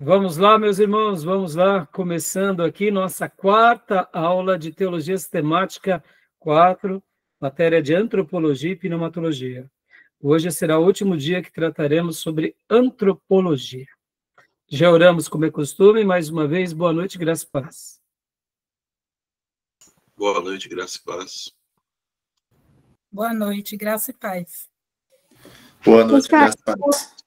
Vamos lá, meus irmãos, vamos lá, começando aqui nossa quarta aula de Teologia Sistemática 4, matéria de Antropologia e Pneumatologia. Hoje será o último dia que trataremos sobre Antropologia. Já oramos como é costume, mais uma vez, boa noite, graça e paz. Boa noite, graça e paz. Boa noite, graça e paz. Boa noite, graça e paz.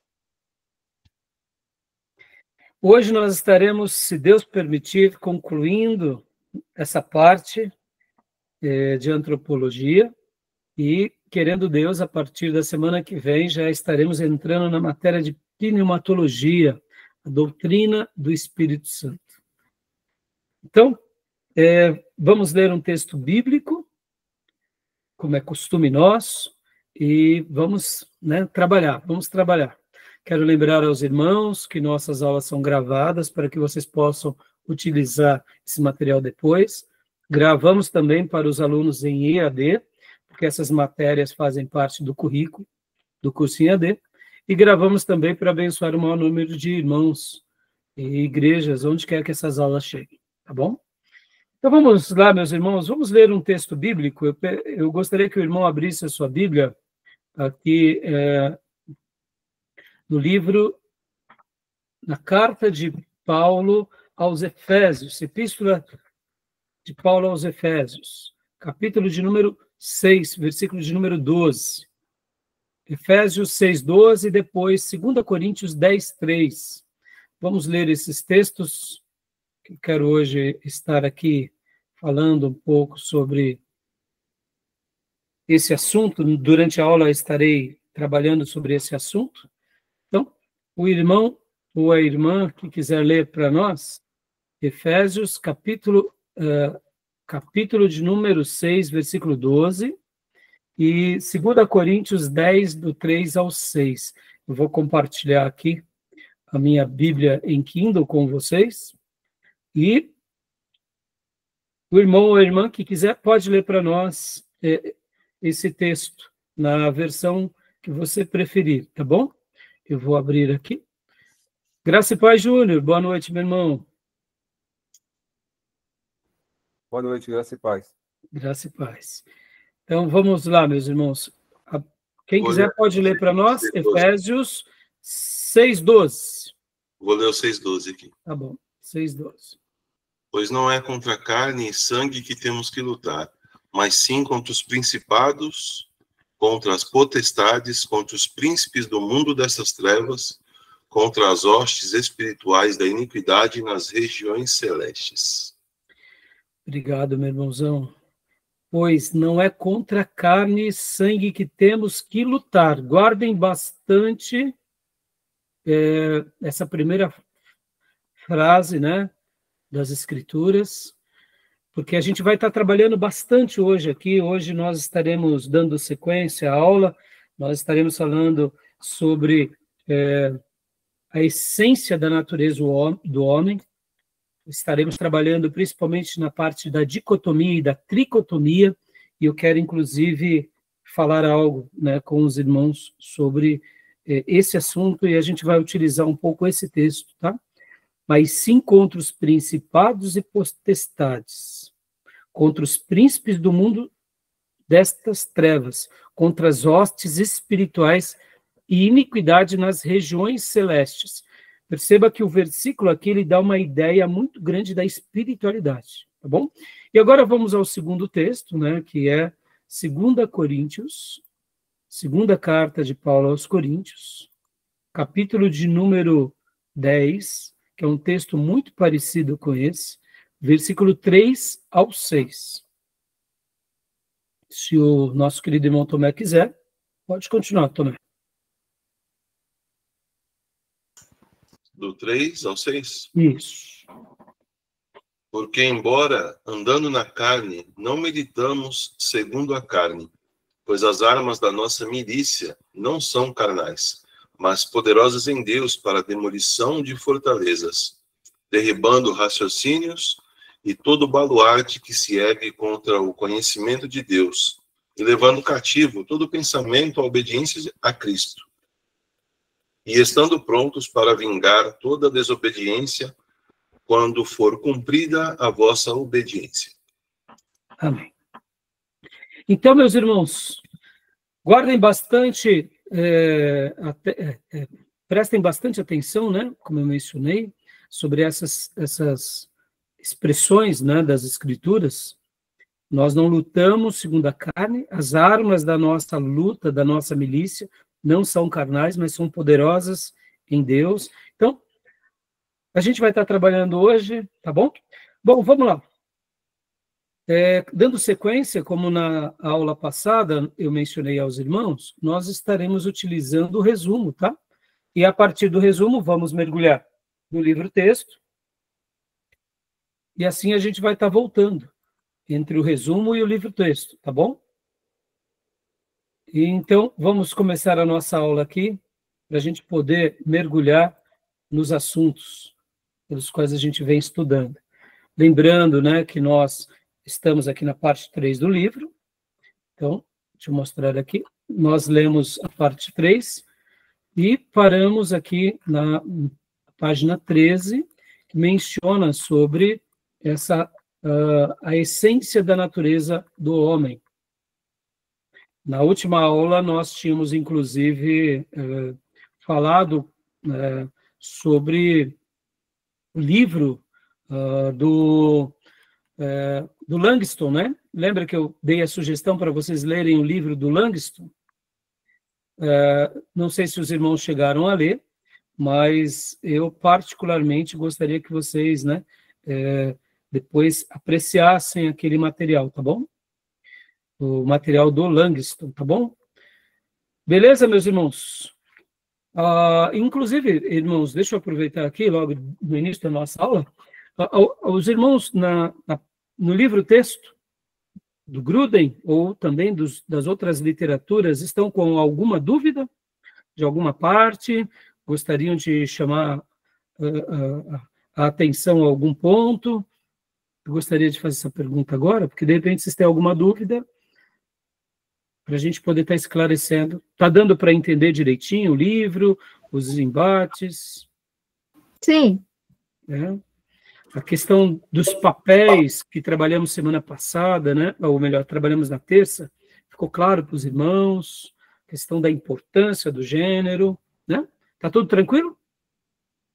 Hoje nós estaremos, se Deus permitir, concluindo essa parte de antropologia e, querendo Deus, a partir da semana que vem já estaremos entrando na matéria de pneumatologia, a doutrina do Espírito Santo. Então, vamos ler um texto bíblico, como é costume nosso, e vamos trabalhar. Quero lembrar aos irmãos que nossas aulas são gravadas para que vocês possam utilizar esse material depois. Gravamos também para os alunos em EAD, porque essas matérias fazem parte do currículo do curso em EAD, e gravamos também para abençoar o maior número de irmãos e igrejas, onde quer que essas aulas cheguem, tá bom? Então vamos lá, meus irmãos, vamos ler um texto bíblico. Eu gostaria que o irmão abrisse a sua Bíblia aqui no livro, na carta de Paulo aos Efésios, epístola de Paulo aos Efésios, capítulo de número 6, versículo de número 12. Efésios 6, 12 e depois 2 Coríntios 10, 3. Vamos ler esses textos, que eu quero hoje estar aqui falando um pouco sobre esse assunto. Durante a aula estarei trabalhando sobre esse assunto. Então, o irmão ou a irmã que quiser ler para nós, Efésios, capítulo de número 6, versículo 12, e 2 Coríntios 10, do 3 ao 6. Eu vou compartilhar aqui a minha Bíblia em Kindle com vocês, e o irmão ou a irmã que quiser pode ler para nós esse texto, na versão que você preferir, tá bom? Eu vou abrir aqui. Graça e paz, Júnior. Boa noite, meu irmão. Boa noite, graça e paz. Graça e paz. Então, vamos lá, meus irmãos. Quem quiser pode ler para nós, Efésios 6:12. Vou ler o 6:12 aqui. Tá bom, 6:12. Pois não é contra carne e sangue que temos que lutar, mas sim contra os principados, contra as potestades, contra os príncipes do mundo dessas trevas, contra as hostes espirituais da iniquidade nas regiões celestes. Obrigado, meu irmãozão. Pois não é contra carne e sangue que temos que lutar. Guardem bastante essa primeira frase, das Escrituras, porque a gente vai estar trabalhando bastante hoje aqui. Hoje nós estaremos dando sequência à aula, nós estaremos falando sobre a essência da natureza do homem. Estaremos trabalhando principalmente na parte da dicotomia e da tricotomia, e eu quero, inclusive, falar algo com os irmãos sobre esse assunto, e a gente vai utilizar um pouco esse texto, tá? Mas sim contra os principados e potestades, contra os príncipes do mundo destas trevas, contra as hostes espirituais e iniquidade nas regiões celestes. Perceba que o versículo aqui ele dá uma ideia muito grande da espiritualidade, tá bom? E agora vamos ao segundo texto, que é 2 Coríntios, segunda carta de Paulo aos Coríntios, capítulo de número 10, que é um texto muito parecido com esse, versículo 3 ao 6. Se o nosso querido irmão Tomé quiser, pode continuar, Tomé. Do 3 ao 6? Isso. Porque, embora andando na carne, não meditamos segundo a carne, pois as armas da nossa milícia não são carnais, mas poderosas em Deus para a demolição de fortalezas, derribando raciocínios e todo baluarte que se ergue contra o conhecimento de Deus, e levando cativo todo pensamento à obediência a Cristo. e estando prontos para vingar toda desobediência, quando for cumprida a vossa obediência. Amém. Então, meus irmãos, guardem bastante, prestem bastante atenção, né, como eu mencionei, sobre essas expressões, né, das Escrituras. Nós não lutamos segundo a carne, as armas da nossa luta, da nossa milícia, não são carnais, mas são poderosas em Deus. Então, a gente vai estar trabalhando hoje, tá bom? Bom, vamos lá. Dando sequência, como na aula passada eu mencionei aos irmãos, nós estaremos utilizando o resumo, tá? E a partir do resumo, vamos mergulhar no livro-texto, e assim a gente vai estar voltando entre o resumo e o livro-texto, tá bom? E então, vamos começar a nossa aula aqui, para a gente poder mergulhar nos assuntos pelos quais a gente vem estudando. Lembrando, né, que nós estamos aqui na parte 3 do livro. Então, deixa eu mostrar aqui. Nós lemos a parte 3 e paramos aqui na página 13, que menciona sobre a essência da natureza do homem. Na última aula, nós tínhamos, inclusive, falado sobre o livro do Langston, né? Lembra que eu dei a sugestão para vocês lerem o livro do Langston? Não sei se os irmãos chegaram a ler, mas eu particularmente gostaria que vocês, né, depois apreciassem aquele material, tá bom? O material do Langston, tá bom? Beleza, meus irmãos? Inclusive, irmãos, deixa eu aproveitar aqui, logo no início da nossa aula, os irmãos no livro-texto do Gruden, ou também das outras literaturas, estão com alguma dúvida de alguma parte? Gostariam de chamar a atenção a algum ponto? Eu gostaria de fazer essa pergunta agora, porque de repente vocês têm alguma dúvida, para a gente poder estar esclarecendo. Está dando para entender direitinho o livro, os embates? Sim. A questão dos papéis que trabalhamos semana passada, né? Ou melhor, trabalhamos na terça, ficou claro para os irmãos, a questão da importância do gênero, né? Está tudo tranquilo?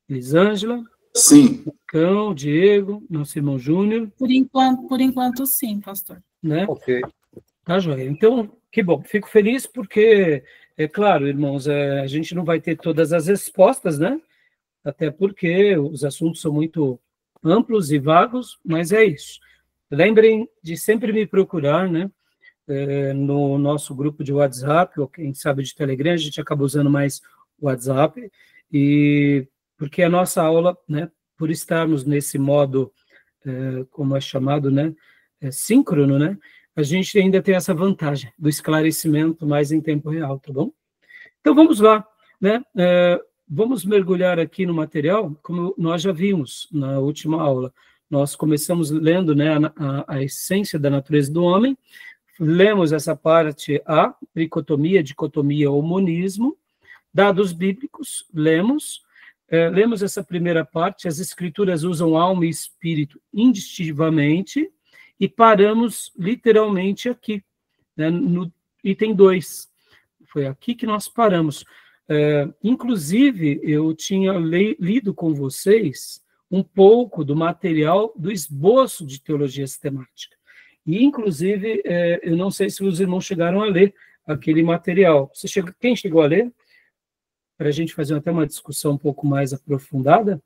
Elisângela? Sim. Cão, Diego, nosso irmão Júnior? Por enquanto sim, pastor. Né? Ok. Tá, joia. Então, que bom. Fico feliz porque, é claro, irmãos, a gente não vai ter todas as respostas, né? Até porque os assuntos são muito amplos e vagos, mas é isso. Lembrem de sempre me procurar, né? No nosso grupo de WhatsApp, ou quem sabe de Telegram, a gente acaba usando mais o WhatsApp, e porque a nossa aula, né, por estarmos nesse modo, como é chamado, né, síncrono, né, a gente ainda tem essa vantagem do esclarecimento mais em tempo real, tá bom? Então vamos lá, né? Vamos mergulhar aqui no material, como nós já vimos na última aula. Nós começamos lendo, né, a essência da natureza do homem, lemos essa parte A, tricotomia, dicotomia, ou monismo, dados bíblicos, lemos essa primeira parte, as escrituras usam alma e espírito indistintivamente, e paramos literalmente aqui, né, no item 2. Foi aqui que nós paramos. Inclusive, eu tinha lido com vocês um pouco do material do esboço de teologia sistemática. E, inclusive, eu não sei se os irmãos chegaram a ler aquele material. Quem chegou a ler? Para a gente fazer até uma discussão um pouco mais aprofundada.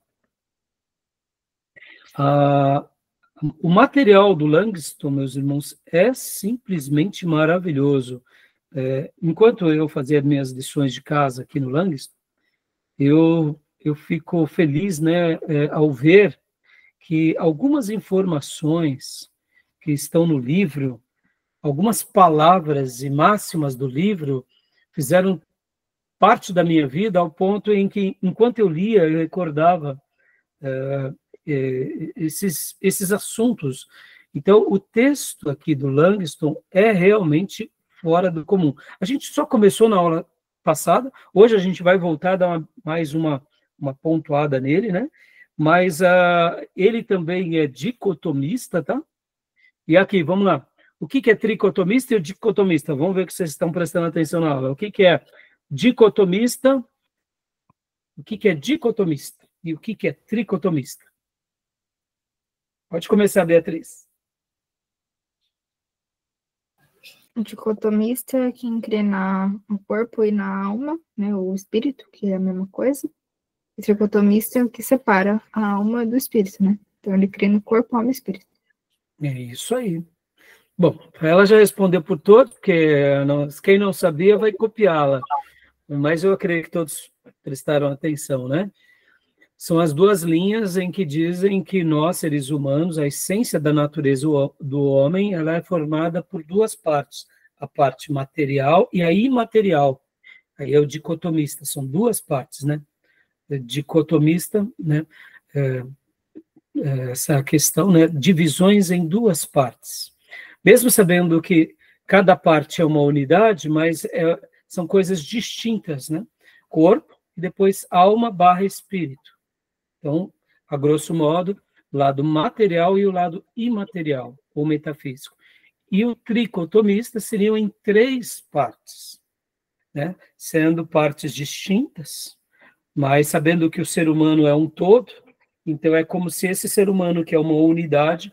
O material do Langston, meus irmãos, é simplesmente maravilhoso. Enquanto eu fazia minhas lições de casa aqui no Langston, eu fico feliz, né, ao ver que algumas informações que estão no livro, algumas palavras e máximas do livro fizeram parte da minha vida ao ponto em que, enquanto eu lia, eu recordava esses assuntos. Então, o texto aqui do Langston é realmente fora do comum. A gente só começou na aula passada. Hoje a gente vai voltar a dar mais uma pontuada nele, né? Mas ele também é dicotomista, tá? E aqui, vamos lá. O que é tricotomista e dicotomista? Vamos ver que vocês estão prestando atenção na aula. O que é dicotomista? O que é dicotomista? E o que é tricotomista? Pode começar, Beatriz. O dicotomista é quem crê no corpo e na alma, né, o espírito, que é a mesma coisa. O tricotomista é o que separa a alma do espírito, né? Então ele crê no corpo, alma e espírito. É isso aí. Bom, ela já respondeu por todos, porque quem não sabia vai copiá-la. Mas eu acredito que todos prestaram atenção, né? São as duas linhas em que dizem que nós, seres humanos, a essência da natureza do homem, ela é formada por duas partes, a parte material e a imaterial. Aí é o dicotomista, são duas partes, né? Dicotomista, né? Essa questão, né? Divisões em duas partes. Mesmo sabendo que cada parte é uma unidade, mas são coisas distintas, né? Corpo e depois alma / espírito. Então, a grosso modo, o lado material e o lado imaterial, ou metafísico. E o tricotomista seriam em 3 partes, né? Sendo partes distintas, mas sabendo que o ser humano é um todo, então é como se esse ser humano, que é uma unidade,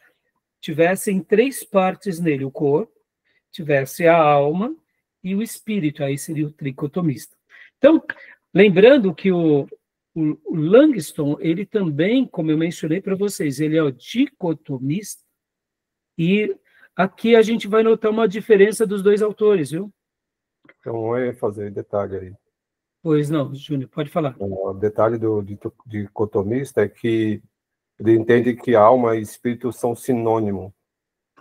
tivesse em 3 partes nele, o corpo, tivesse a alma e o espírito, aí seria o tricotomista. Então, lembrando que o Langston, ele também, como eu mencionei para vocês, ele é o dicotomista, e aqui a gente vai notar uma diferença dos 2 autores, viu? Então, fazer detalhe aí. Pois não, Júnior, pode falar. O detalhe do dicotomista é que ele entende que alma e espírito são sinônimos.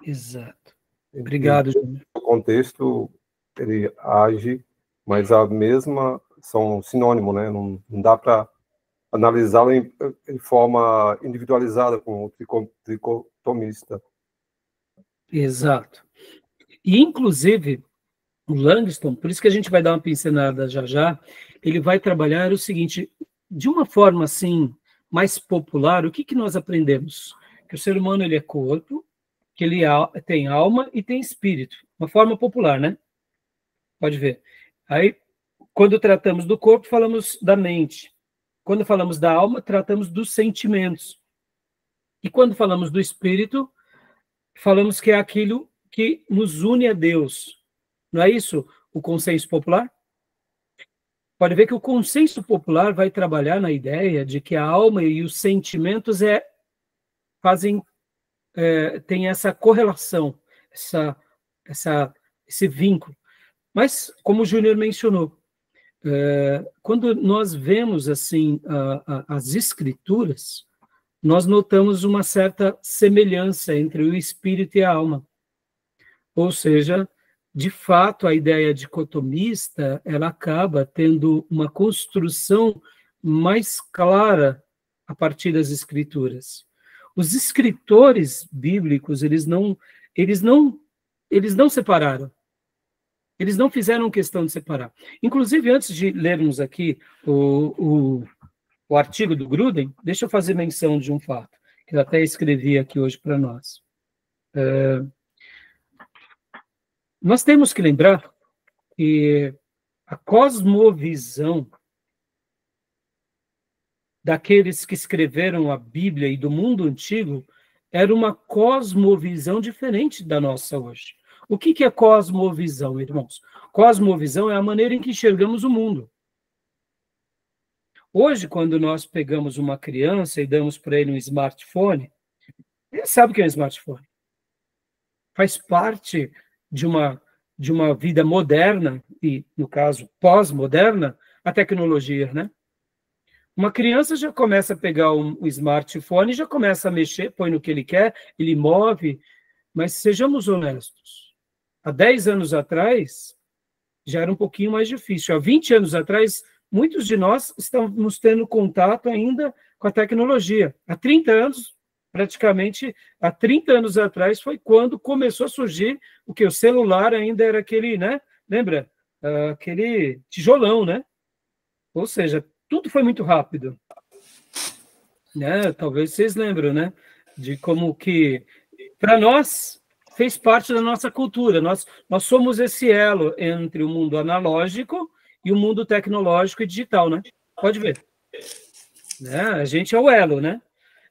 Exato. Obrigado, Júnior. No contexto, ele age, mas são sinônimos, né? Não dá para analisá-lo em forma individualizada com o tricotomista. Exato. E, inclusive, o Langston, por isso que a gente vai dar uma pincelada já, ele vai trabalhar o seguinte, de uma forma assim, mais popular, o que nós aprendemos? Que o ser humano, ele é corpo, que ele tem alma e tem espírito. Uma forma popular, né? Pode ver. Aí, quando tratamos do corpo, falamos da mente. Quando falamos da alma, tratamos dos sentimentos. E quando falamos do espírito, falamos que é aquilo que nos une a Deus. Não é isso o consenso popular? Pode ver que o consenso popular vai trabalhar na ideia de que a alma e os sentimentos tem essa correlação, esse vínculo. Mas, como o Júnior mencionou, quando nós vemos assim as escrituras, nós notamos uma certa semelhança entre o espírito e a alma. Ou seja, de fato, a ideia dicotomista, ela acaba tendo uma construção mais clara a partir das escrituras. Os escritores bíblicos, eles não separaram. Eles não fizeram questão de separar. Inclusive, antes de lermos aqui o artigo do Gruden, deixa eu fazer menção de um fato, que eu até escrevi aqui hoje para nós. Nós temos que lembrar que a cosmovisão daqueles que escreveram a Bíblia e do mundo antigo era uma cosmovisão diferente da nossa hoje. O que é cosmovisão, irmãos? Cosmovisão é a maneira em que enxergamos o mundo. Hoje, quando nós pegamos uma criança e damos para ele um smartphone, ele sabe o que é um smartphone. Faz parte de uma vida moderna, e, no caso, pós-moderna, a tecnologia, né? Uma criança já começa a pegar um smartphone, já começa a mexer, põe no que ele quer, ele move, mas sejamos honestos. Há 10 anos atrás, já era um pouquinho mais difícil. Há 20 anos atrás, muitos de nós estamos tendo contato ainda com a tecnologia. Há 30 anos, praticamente, há 30 anos atrás, foi quando começou a surgir o celular ainda era aquele, né? Lembra? aquele tijolão, né? Ou seja, tudo foi muito rápido. Né? Talvez vocês lembram, né? De como que, para nós, fez parte da nossa cultura. Nós somos esse elo entre o mundo analógico e o mundo tecnológico e digital, né? Pode ver. Né? A gente é o elo, né?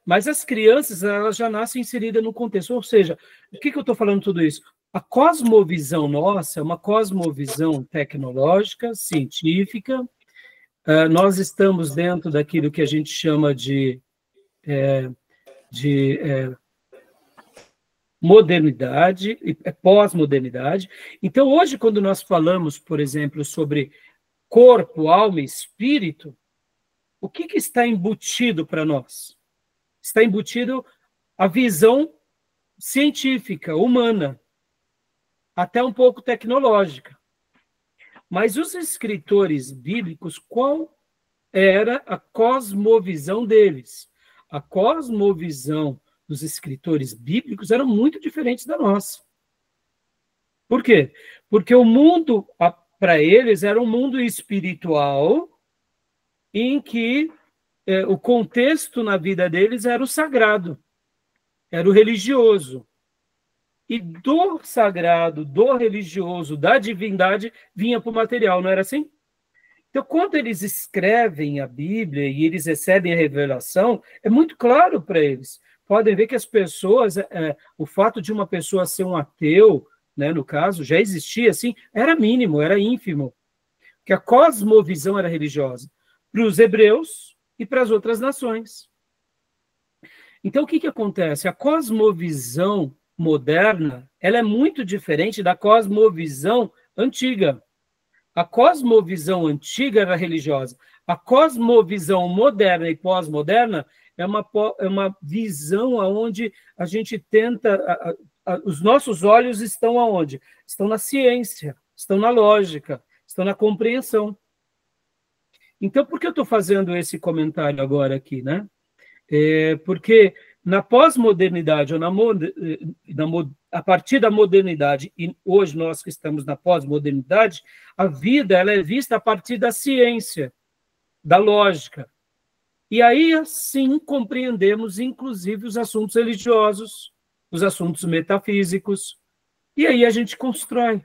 Mas as crianças, elas já nascem inseridas no contexto. Ou seja, o que eu estou falando tudo isso? A cosmovisão nossa é uma cosmovisão tecnológica, científica. Nós estamos dentro daquilo que a gente chama de modernidade, pós-modernidade. Então, hoje, quando nós falamos, por exemplo, sobre corpo, alma e espírito, o que está embutido para nós? Está embutido a visão científica, humana, até um pouco tecnológica. Mas os escritores bíblicos, qual era a cosmovisão deles? A cosmovisão dos escritores bíblicos era muito diferente da nossa. Por quê? Porque o mundo, para eles, era um mundo espiritual em que o contexto na vida deles era o sagrado, era o religioso. E do sagrado, do religioso, da divindade, vinha para o material, não era assim? Então, quando eles escrevem a Bíblia e eles recebem a revelação, é muito claro para eles. Podem ver que as pessoas, o fato de uma pessoa ser um ateu, né, no caso, já existia assim, era mínimo, era ínfimo. Porque a cosmovisão era religiosa para os hebreus e para as outras nações. Então, o que acontece? A cosmovisão moderna, ela é muito diferente da cosmovisão antiga. A cosmovisão antiga era religiosa. A cosmovisão moderna e pós-moderna é uma visão onde a gente tenta... os nossos olhos estão aonde? Estão na ciência, estão na lógica, estão na compreensão. Então, por que eu estou fazendo esse comentário agora aqui, né? Porque na pós-modernidade, ou a partir da modernidade, e hoje nós que estamos na pós-modernidade, a vida ela é vista a partir da ciência, da lógica. E aí, assim, compreendemos, inclusive, os assuntos religiosos, os assuntos metafísicos, e aí a gente constrói.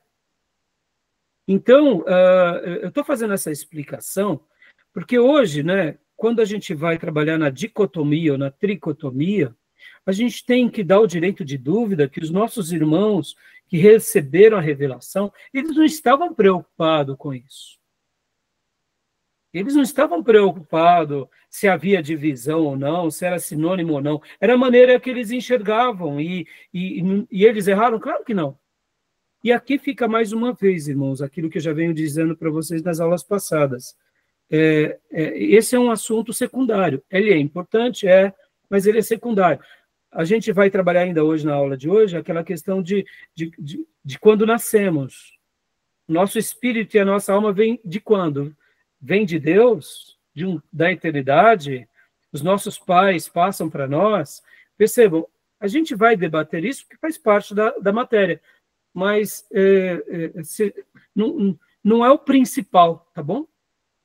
Então, eu estou fazendo essa explicação, porque hoje, né, quando a gente vai trabalhar na dicotomia ou na tricotomia, a gente tem que dar o direito de dúvida que os nossos irmãos que receberam a revelação, eles não estavam preocupados com isso. Eles não estavam preocupados se havia divisão ou não, se era sinônimo ou não. Era a maneira que eles enxergavam. E eles erraram? Claro que não. E aqui fica mais uma vez, irmãos, aquilo que eu já venho dizendo para vocês nas aulas passadas. Esse é um assunto secundário. Ele é importante, mas ele é secundário. A gente vai trabalhar ainda hoje, na aula de hoje, aquela questão de quando nascemos. Nosso espírito e a nossa alma vêm de quando? Vem de Deus, da eternidade. Os nossos pais passam para nós. Percebam, a gente vai debater isso porque faz parte da matéria, mas não é o principal, tá bom?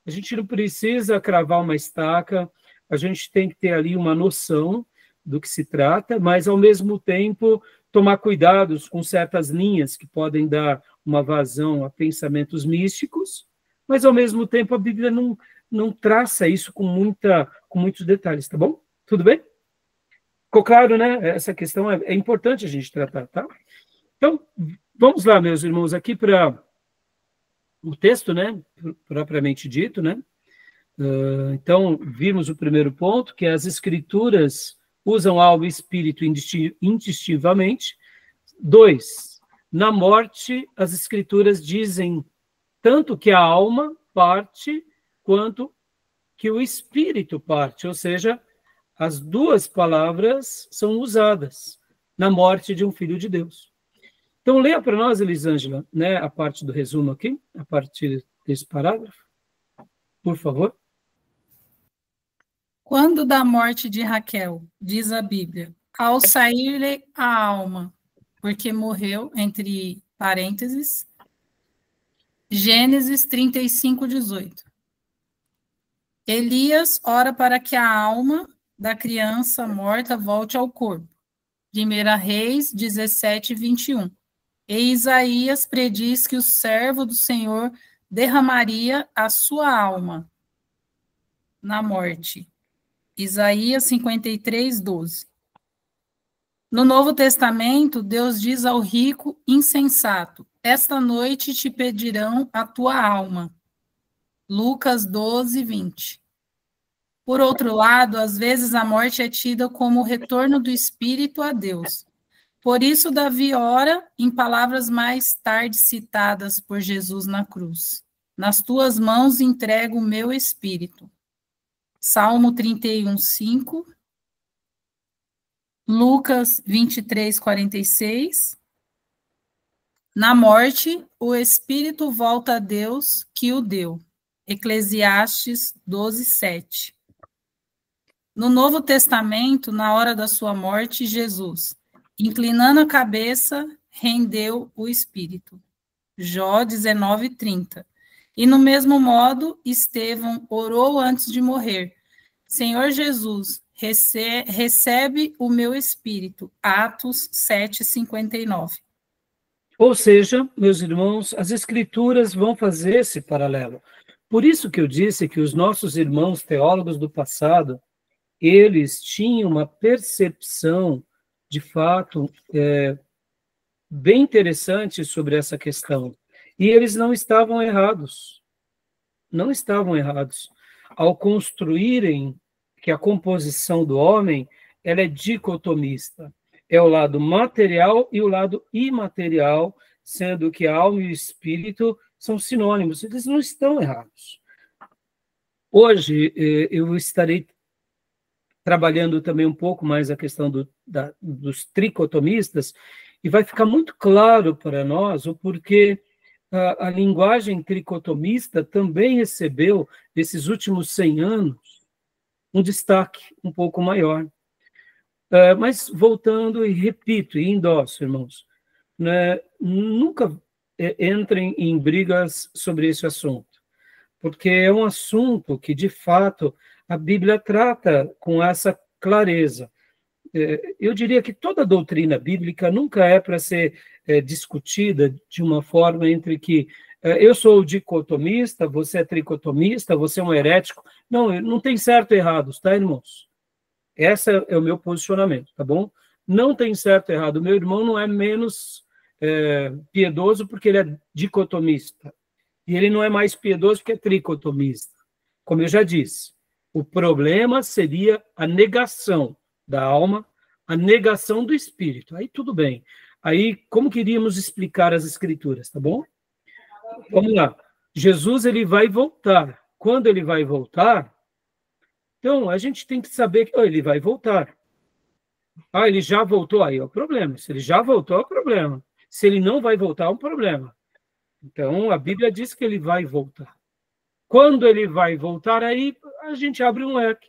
A gente não precisa cravar uma estaca, a gente tem que ter ali uma noção do que se trata, mas, ao mesmo tempo, tomar cuidados com certas linhas que podem dar uma vazão a pensamentos místicos, mas, ao mesmo tempo, a Bíblia não traça isso com muitos detalhes, tá bom? Tudo bem? Ficou claro, né? Essa questão é importante a gente tratar, tá? Então, vamos lá, meus irmãos, aqui para o texto, né, propriamente dito, né? Então, vimos o primeiro ponto, que as escrituras usam alma e espírito indistintivamente. 2, na morte, as escrituras dizem tanto que a alma parte, quanto que o espírito parte, ou seja, as duas palavras são usadas na morte de um filho de Deus. Então, leia para nós, Elisângela, né, a parte do resumo aqui, a partir desse parágrafo, por favor. Quando da morte de Raquel, diz a Bíblia, ao sair-lhe a alma, porque morreu, entre parênteses, Gênesis 35, 18. Elias ora para que a alma da criança morta volte ao corpo. 1 Reis 17, 21. E Isaías prediz que o servo do Senhor derramaria a sua alma na morte. Isaías 53, 12. No Novo Testamento, Deus diz ao rico insensato: esta noite te pedirão a tua alma. Lucas 12, 20. Por outro lado, às vezes a morte é tida como o retorno do espírito a Deus. Por isso, Davi ora em palavras mais tarde citadas por Jesus na cruz: nas tuas mãos entrego o meu espírito. Salmo 31, 5. Lucas 23, 46. Na morte, o espírito volta a Deus que o deu. Eclesiastes 12, 7. No Novo Testamento, na hora da sua morte, Jesus, inclinando a cabeça, rendeu o espírito. Jó 19, 30. E no mesmo modo, Estevão orou antes de morrer: Senhor Jesus, recebe o meu espírito. Atos 7, 59. Ou seja, meus irmãos, as escrituras vão fazer esse paralelo. Por isso que eu disse que os nossos irmãos teólogos do passado, eles tinham uma percepção, de fato, bem interessante sobre essa questão. E eles não estavam errados. Não estavam errados. Ao construírem que a composição do homem, ela é dicotomista. É o lado material e o lado imaterial, sendo que a alma e o espírito são sinônimos. Eles não estão errados. Hoje, eu estarei trabalhando também um pouco mais a questão dos tricotomistas, e vai ficar muito claro para nós o porquê a linguagem tricotomista também recebeu, nesses últimos 100 anos, um destaque um pouco maior. Mas voltando, e repito, e endosso, irmãos, né, nunca entrem em brigas sobre esse assunto, porque é um assunto que, de fato, a Bíblia trata com essa clareza. Eu diria que toda doutrina bíblica nunca é para ser discutida de uma forma entre que eu sou dicotomista, você é tricotomista, você é um herético. Não tem certo e errado, tá, irmãos? Esse é o meu posicionamento, tá bom? Não tem certo e errado. O meu irmão não é menos piedoso porque ele é dicotomista. E ele não é mais piedoso porque é tricotomista. Como eu já disse, o problema seria a negação da alma, a negação do espírito. Aí tudo bem. Aí, como queríamos explicar as escrituras, tá bom? Vamos lá. Jesus, ele vai voltar. Quando ele vai voltar, então a gente tem que saber que ele vai voltar. Ele já voltou, aí é o problema. Se ele já voltou, é o problema. Se ele não vai voltar, é um problema. Então, a Bíblia diz que ele vai voltar. Quando ele vai voltar, aí a gente abre um leque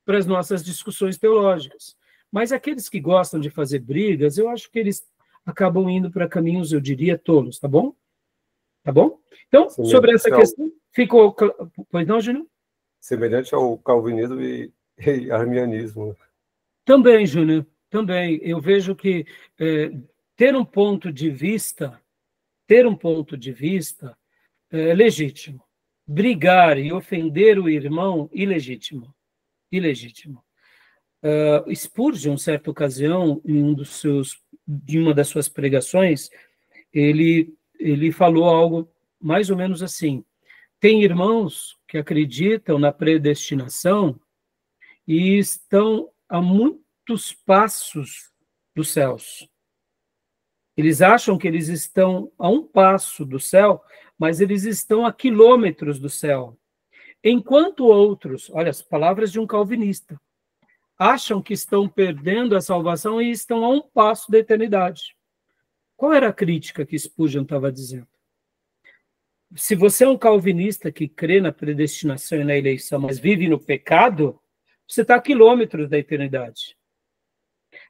para as nossas discussões teológicas. Mas aqueles que gostam de fazer brigas, eu acho que eles acabam indo para caminhos, eu diria, tolos, tá bom? Tá bom? Então, sobre essa questão, ficou... Pois não, Júnior? Semelhante ao calvinismo e arminianismo. Também, Júnior, também. Eu vejo que ter um ponto de vista é legítimo. Brigar e ofender o irmão, ilegítimo. Spurgeon, em certa ocasião, de uma das suas pregações, ele falou algo mais ou menos assim: tem irmãos que acreditam na predestinação e estão a muitos passos dos céus. Eles acham que eles estão a um passo do céu, mas eles estão a quilômetros do céu. Enquanto outros, olha as palavras de um calvinista, acham que estão perdendo a salvação e estão a um passo da eternidade. Qual era a crítica que Spurgeon estava dizendo? Se você é um calvinista que crê na predestinação e na eleição, mas vive no pecado, você está a quilômetros da eternidade.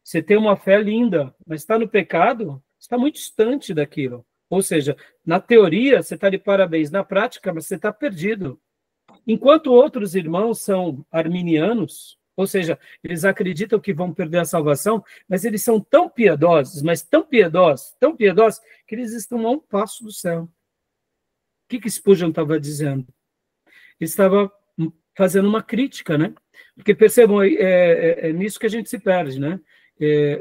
Você tem uma fé linda, mas está no pecado, está muito distante daquilo. Ou seja, na teoria, você está de parabéns, na prática, você está perdido. Enquanto outros irmãos são arminianos, ou seja, eles acreditam que vão perder a salvação, mas eles são tão piedosos, mas tão piedosos, que eles estão a um passo do céu. O que Spurgeon estava dizendo? Ele estava fazendo uma crítica, né? Porque percebam, é nisso que a gente se perde, né?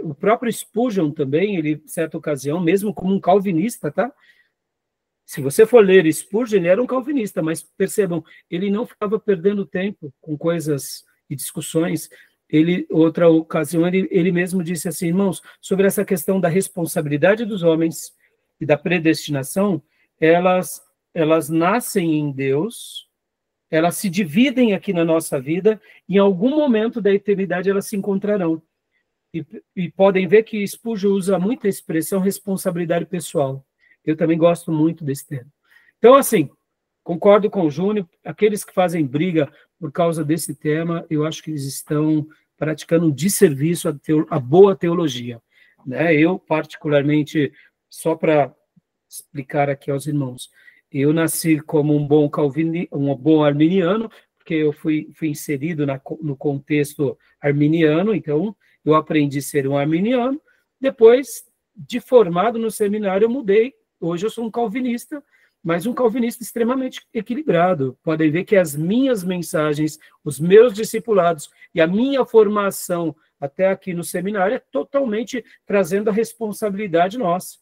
O próprio Spurgeon também, ele, em certa ocasião, mesmo como um calvinista, tá? Se você for ler Spurgeon, ele era um calvinista, mas percebam, ele não ficava perdendo tempo com coisas e discussões. Outra ocasião, ele mesmo disse assim, irmãos, sobre essa questão da responsabilidade dos homens e da predestinação, elas nascem em Deus, elas se dividem aqui na nossa vida, em algum momento da eternidade elas se encontrarão. E podem ver que Spurgeon usa muito a expressão responsabilidade pessoal. Eu também gosto muito desse termo. Então, assim, concordo com o Júnior, aqueles que fazem briga por causa desse tema, eu acho que eles estão praticando um desserviço à boa teologia. Né? Eu, particularmente, só para explicar aqui aos irmãos, eu nasci como um bom arminiano, porque eu fui inserido no contexto arminiano, então eu aprendi a ser um arminiano. Depois, de formado no seminário, eu mudei. Hoje eu sou um calvinista, mas um calvinista extremamente equilibrado. Podem ver que as minhas mensagens, os meus discipulados e a minha formação até aqui no seminário é totalmente trazendo a responsabilidade nossa.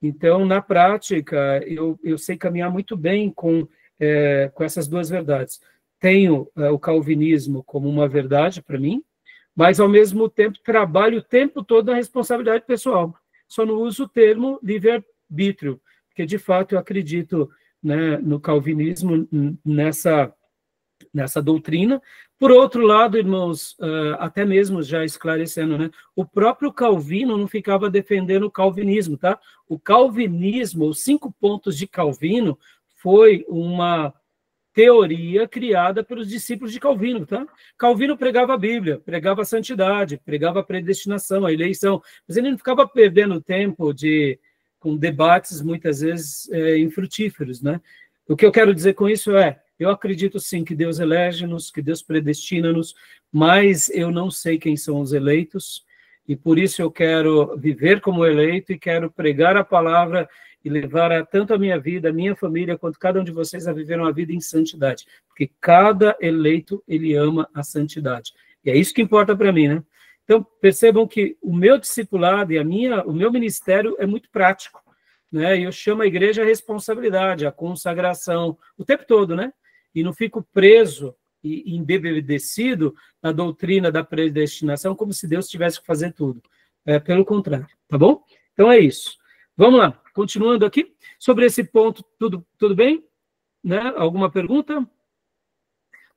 Então, na prática, eu sei caminhar muito bem com essas duas verdades. Tenho o calvinismo como uma verdade para mim, mas, ao mesmo tempo, trabalho o tempo todo na responsabilidade pessoal. Só não uso o termo livre-arbítrio, porque, de fato, eu acredito, né, no calvinismo, nessa doutrina. Por outro lado, irmãos, até mesmo já esclarecendo, né, o próprio Calvino não ficava defendendo o calvinismo, tá? O calvinismo, os 5 pontos de Calvino, foi uma teoria criada pelos discípulos de Calvino, tá? Calvino pregava a Bíblia, pregava a santidade, pregava a predestinação, a eleição, mas ele não ficava perdendo tempo com debates, muitas vezes, infrutíferos, né? O que eu quero dizer com isso eu acredito sim que Deus elege-nos, que Deus predestina-nos, mas eu não sei quem são os eleitos, e por isso eu quero viver como eleito e quero pregar a palavra e levar tanto a minha vida, a minha família, quanto cada um de vocês a viver uma vida em santidade, porque cada eleito, ele ama a santidade. E é isso que importa para mim, né? Então, percebam que o meu discipulado e o meu ministério é muito prático, né? Eu chamo a igreja a responsabilidade, a consagração, o tempo todo, né? E não fico preso e embebedecido na doutrina da predestinação, como se Deus tivesse que fazer tudo. Pelo contrário, tá bom? Então é isso. Vamos lá, continuando aqui. Sobre esse ponto, tudo bem? Né? Alguma pergunta?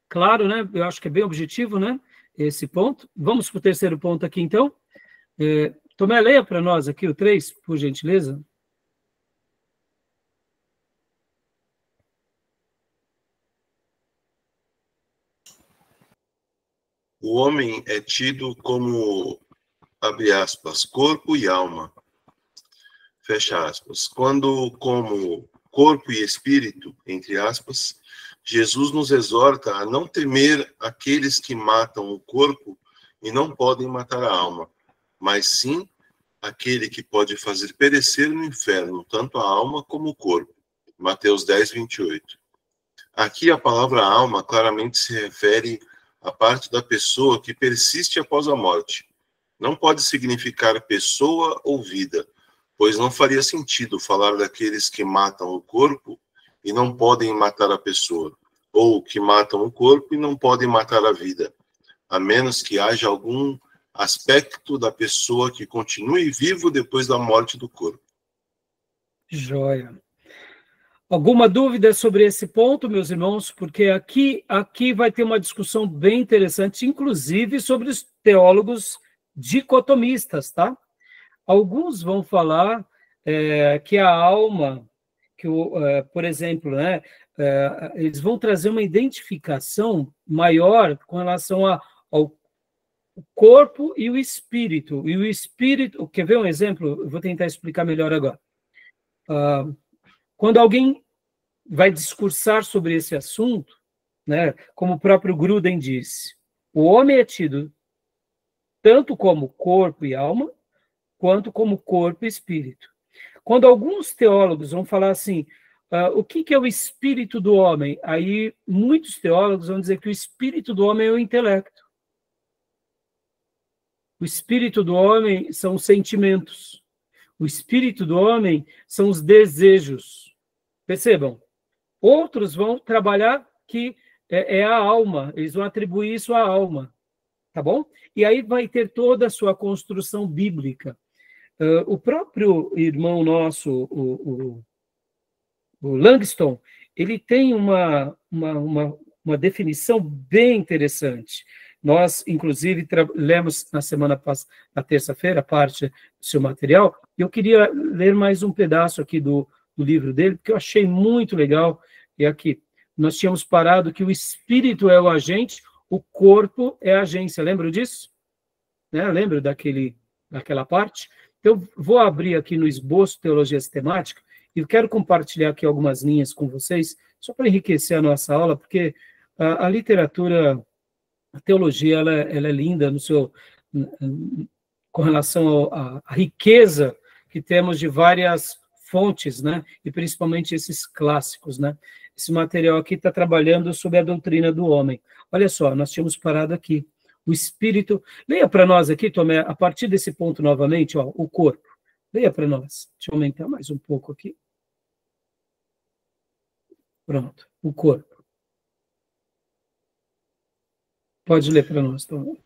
Claro, né? Eu acho que é bem objetivo, né? Esse ponto. Vamos para o terceiro ponto aqui, então. Tomé, leia para nós aqui o 3, por gentileza. O homem é tido como, abre aspas, corpo e alma, fecha aspas. Quando, como corpo e espírito, entre aspas, Jesus nos exorta a não temer aqueles que matam o corpo e não podem matar a alma, mas sim aquele que pode fazer perecer no inferno tanto a alma como o corpo. Mateus 10, 28. Aqui a palavra alma claramente se refere à parte da pessoa que persiste após a morte. Não pode significar pessoa ou vida, pois não faria sentido falar daqueles que matam o corpo e não podem matar a pessoa, ou que matam o corpo e não podem matar a vida, a menos que haja algum aspecto da pessoa que continue vivo depois da morte do corpo. Joia. Alguma dúvida sobre esse ponto, meus irmãos? Porque aqui vai ter uma discussão bem interessante, inclusive sobre os teólogos dicotomistas, tá? Alguns vão falar que a alma, por exemplo, né, eles vão trazer uma identificação maior com relação ao corpo e o espírito. E o espírito, quer ver um exemplo? Eu vou tentar explicar melhor agora. quando alguém vai discursar sobre esse assunto, né, como o próprio Gruden disse, o homem é tido tanto como corpo e alma, quanto como corpo e espírito. Quando alguns teólogos vão falar assim, o que é o espírito do homem? Aí muitos teólogos vão dizer que o espírito do homem é o intelecto. O espírito do homem são os sentimentos. O espírito do homem são os desejos. Percebam? Outros vão trabalhar que é a alma, eles vão atribuir isso à alma, tá bom? E aí vai ter toda a sua construção bíblica. O próprio irmão nosso, o Langston, ele tem uma definição bem interessante. Nós, inclusive, lemos na terça-feira, parte do seu material, e eu queria ler mais um pedaço aqui do livro dele, porque eu achei muito legal. E aqui, nós tínhamos parado que o espírito é o agente, o corpo é a agência. Lembra disso? Né? Lembra daquela parte? Então, vou abrir aqui no esboço Teologia Sistemática, e quero compartilhar aqui algumas linhas com vocês, só para enriquecer a nossa aula, porque a literatura, a teologia, ela é linda com relação à riqueza que temos de várias fontes, né? E principalmente esses clássicos, né? Esse material aqui está trabalhando sobre a doutrina do homem. Olha só, nós tínhamos parado aqui. O espírito... Leia para nós aqui, Tomé, a partir desse ponto novamente, ó, o corpo. Leia para nós. Deixa eu aumentar mais um pouco aqui. Pronto, o corpo. Pode ler para nós, Tomé.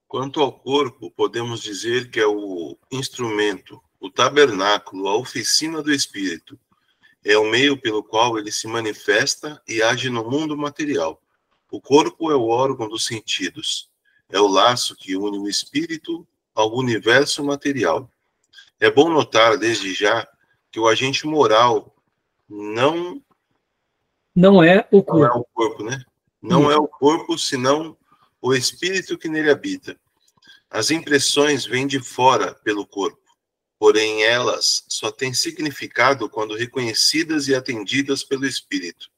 Quanto ao corpo, podemos dizer que é o instrumento, o tabernáculo, a oficina do espírito. É o meio pelo qual ele se manifesta e age no mundo material. O corpo é o órgão dos sentidos. É o laço que une o espírito ao universo material. É bom notar, desde já, que o agente moral não é o corpo. Não é o corpo, né? Não é o corpo, senão o espírito que nele habita. As impressões vêm de fora pelo corpo, porém elas só têm significado quando reconhecidas e atendidas pelo espírito.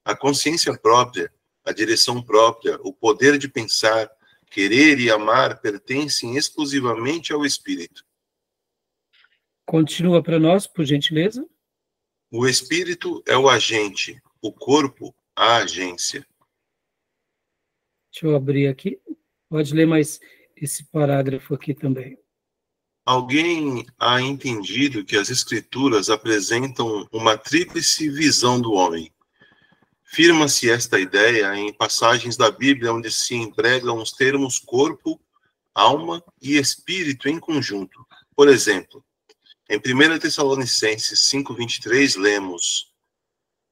A consciência própria, a direção própria, o poder de pensar, querer e amar pertencem exclusivamente ao espírito. Continua para nós, por gentileza. O espírito é o agente, o corpo, a agência. Deixa eu abrir aqui. Pode ler mais esse parágrafo aqui também. Alguém há entendido que as escrituras apresentam uma tríplice visão do homem. Firma-se esta ideia em passagens da Bíblia onde se empregam os termos corpo, alma e espírito em conjunto. Por exemplo, em 1 Tessalonicenses 5:23 lemos: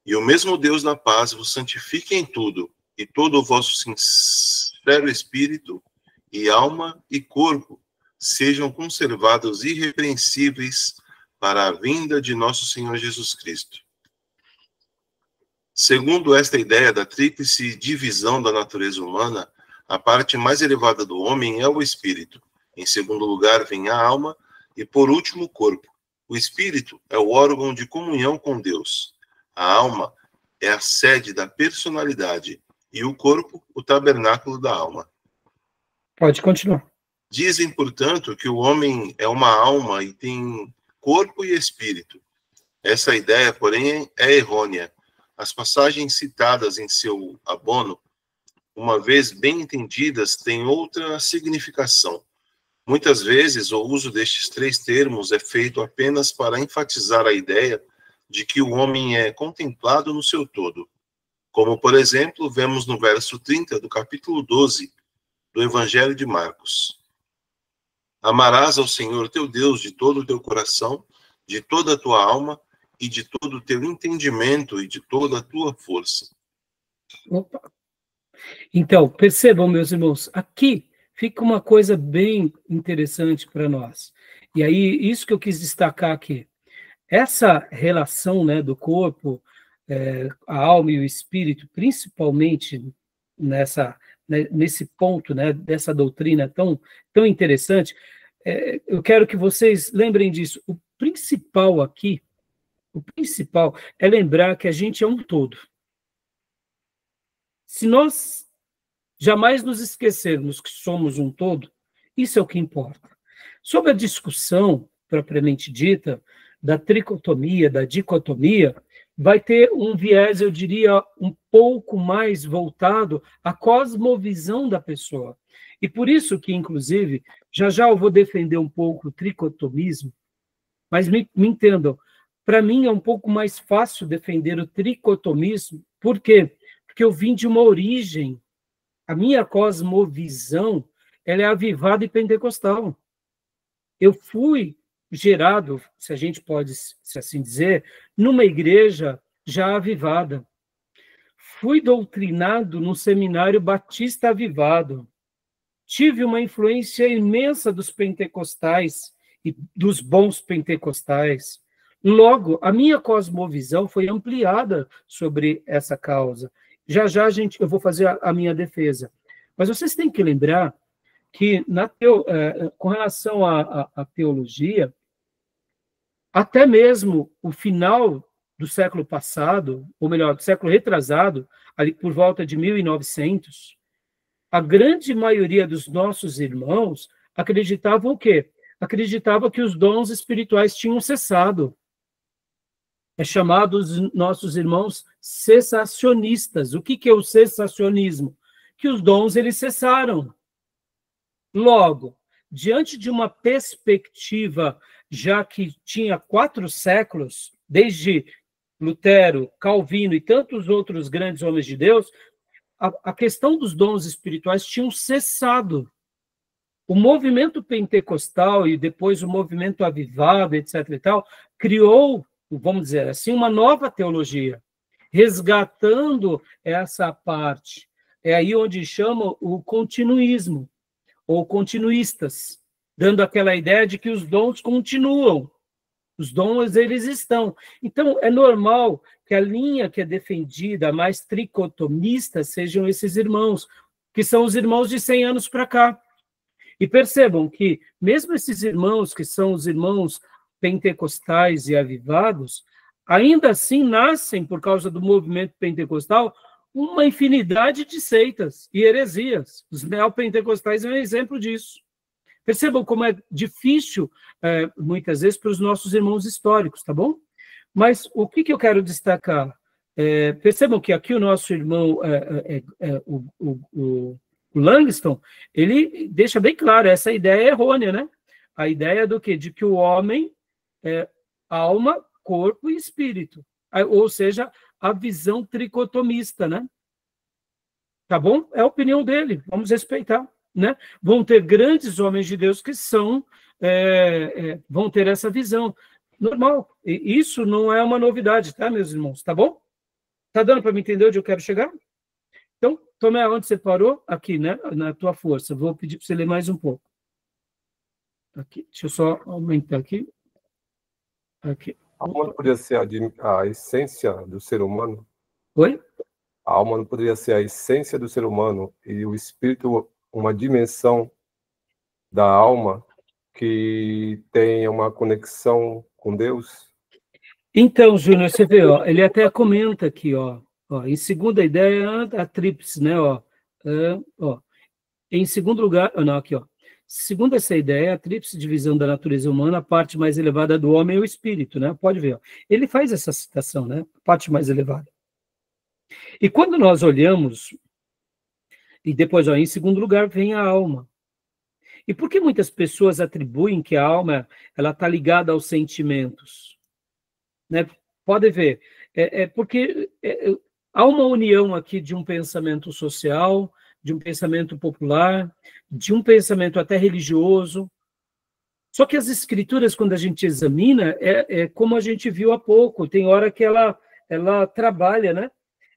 E o mesmo Deus da paz vos santifique em tudo, e todo o vosso sincero espírito, e alma e corpo sejam conservados irrepreensíveis para a vinda de nosso Senhor Jesus Cristo. Segundo esta ideia da tríplice divisão da natureza humana, a parte mais elevada do homem é o espírito. Em segundo lugar vem a alma e, por último, o corpo. O espírito é o órgão de comunhão com Deus. A alma é a sede da personalidade e o corpo, o tabernáculo da alma. Pode continuar. Dizem, portanto, que o homem é uma alma e tem corpo e espírito. Essa ideia, porém, é errônea. As passagens citadas em seu abono, uma vez bem entendidas, têm outra significação. Muitas vezes, o uso destes três termos é feito apenas para enfatizar a ideia de que o homem é contemplado no seu todo. Como, por exemplo, vemos no verso 30 do capítulo 12 do Evangelho de Marcos. Amarás ao Senhor teu Deus de todo o teu coração, de toda a tua alma, e de todo o teu entendimento e de toda a tua força. Opa. Então, percebam, meus irmãos, aqui fica uma coisa bem interessante para nós. E aí, isso que eu quis destacar aqui. Essa relação, né, do corpo, a alma e o espírito, principalmente nesse ponto, né, dessa doutrina tão interessante, eu quero que vocês lembrem disso. O principal aqui O principal é lembrar que a gente é um todo. Se nós jamais nos esquecermos que somos um todo, isso é o que importa. Sobre a discussão, propriamente dita, da tricotomia, da dicotomia, vai ter um viés, eu diria, um pouco mais voltado à cosmovisão da pessoa. E por isso que, inclusive, já eu vou defender um pouco o tricotomismo, mas me entendam, para mim é um pouco mais fácil defender o tricotomismo. Por quê? Porque eu vim de uma origem, a minha cosmovisão, ela é avivada e pentecostal. Eu fui gerado, se a gente pode se assim dizer, numa igreja já avivada. Fui doutrinado no seminário batista avivado. Tive uma influência imensa dos pentecostais e dos bons pentecostais. Logo, a minha cosmovisão foi ampliada sobre essa causa. Já, eu vou fazer a minha defesa. Mas vocês têm que lembrar que, com relação à teologia, até mesmo o final do século passado, ou melhor, do século retrasado, ali por volta de 1900, a grande maioria dos nossos irmãos acreditavam o quê? Acreditava que os dons espirituais tinham cessado. É chamado os nossos irmãos cessacionistas. O que é o cessacionismo? Que os dons, eles cessaram. Logo, diante de uma perspectiva, já que tinha 4 séculos, desde Lutero, Calvino e tantos outros grandes homens de Deus, a questão dos dons espirituais tinham cessado. O movimento pentecostal e depois o movimento avivado, etc. e tal, criou, vamos dizer assim, uma nova teologia, resgatando essa parte. É aí onde chama o continuismo, ou continuistas, dando aquela ideia de que os dons continuam. Os dons, eles estão. Então, é normal que a linha que é defendida, mais tricotomista, sejam esses irmãos, que são os irmãos de 100 anos para cá. E percebam que, mesmo esses irmãos, que são os irmãos pentecostais e avivados, ainda assim nascem, por causa do movimento pentecostal, uma infinidade de seitas e heresias. Os neopentecostais é um exemplo disso. Percebam como é difícil, muitas vezes, para os nossos irmãos históricos, tá bom? Mas o que eu quero destacar? Percebam que aqui o nosso irmão, o Langston, ele deixa bem claro, essa ideia é errônea, né? A ideia do quê? De que o homem é alma, corpo e espírito. Ou seja, a visão tricotomista, né? Tá bom? É a opinião dele, vamos respeitar, né? Vão ter grandes homens de Deus que vão ter essa visão. Normal. E isso não é uma novidade, tá, meus irmãos? Tá bom? Tá dando para me entender onde eu quero chegar? Então, Tomé, onde você parou? Aqui, né? Na tua força. Vou pedir para você ler mais um pouco. Aqui. Deixa eu só aumentar aqui. Aqui. A alma não poderia ser a essência do ser humano? Oi? A alma não poderia ser a essência do ser humano e o espírito uma dimensão da alma que tem uma conexão com Deus? Então, Júnior, você vê, ó, ele até comenta aqui, ó, em segunda ideia, a tríplice, né, em segundo lugar, não, aqui, ó, segundo essa ideia, a tríplice divisão da natureza humana, a parte mais elevada do homem é o espírito, né, pode ver, ó. Ele faz essa citação, né, a parte mais elevada. E quando nós olhamos, e depois, ó, em segundo lugar, vem a alma. E por que muitas pessoas atribuem que a alma ela está ligada aos sentimentos? Né? Pode ver, porque há uma união aqui de um pensamento social, de um pensamento popular, de um pensamento até religioso. Só que as escrituras, quando a gente examina, como a gente viu há pouco, tem hora que ela trabalha, né?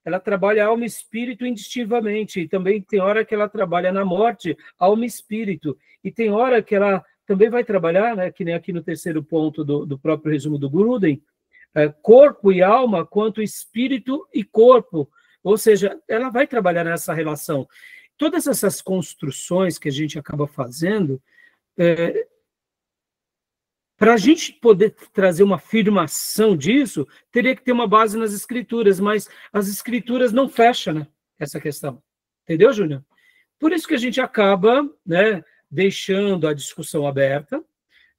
Ela trabalha alma e espírito indistintivamente, e também tem hora que ela trabalha na morte, alma e espírito, e tem hora que ela também vai trabalhar, né, que nem aqui no terceiro ponto do próprio resumo do Gruden, corpo e alma, quanto espírito e corpo, ou seja, ela vai trabalhar nessa relação. Todas essas construções que a gente acaba fazendo, Para a gente poder trazer uma afirmação disso, teria que ter uma base nas escrituras, mas as escrituras não fecham, né, essa questão. Entendeu, Júnior? Por isso que a gente acaba, né, deixando a discussão aberta.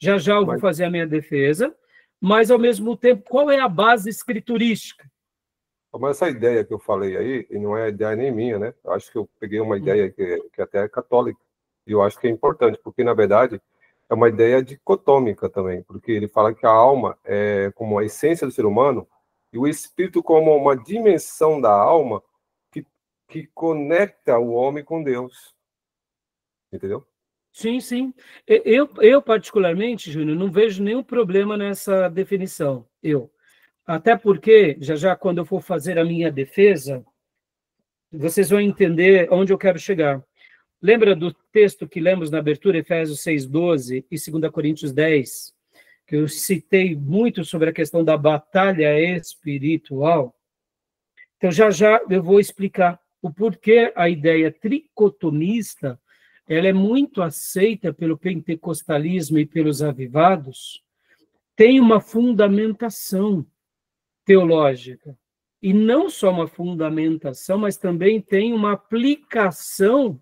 Já já eu vou fazer a minha defesa, mas, ao mesmo tempo, qual é a base escriturística? Mas essa ideia que eu falei aí, e não é ideia nem minha, né? Eu acho que eu peguei uma ideia que até é católica, e eu acho que é importante, porque, na verdade, é uma ideia dicotômica também, porque ele fala que a alma é como a essência do ser humano, e o espírito como uma dimensão da alma que conecta o homem com Deus. Entendeu? Sim, sim. Eu particularmente, Júnior, não vejo nenhum problema nessa definição. Até porque, já quando eu for fazer a minha defesa, vocês vão entender onde eu quero chegar. Lembra do texto que lemos na abertura, Efésios 6:12 e 2 Coríntios 10, que eu citei muito sobre a questão da batalha espiritual? Então, já eu vou explicar o porquê a ideia tricotomista ela é muito aceita pelo pentecostalismo e pelos avivados, tem uma fundamentação teológica. E não só uma fundamentação, mas também tem uma aplicação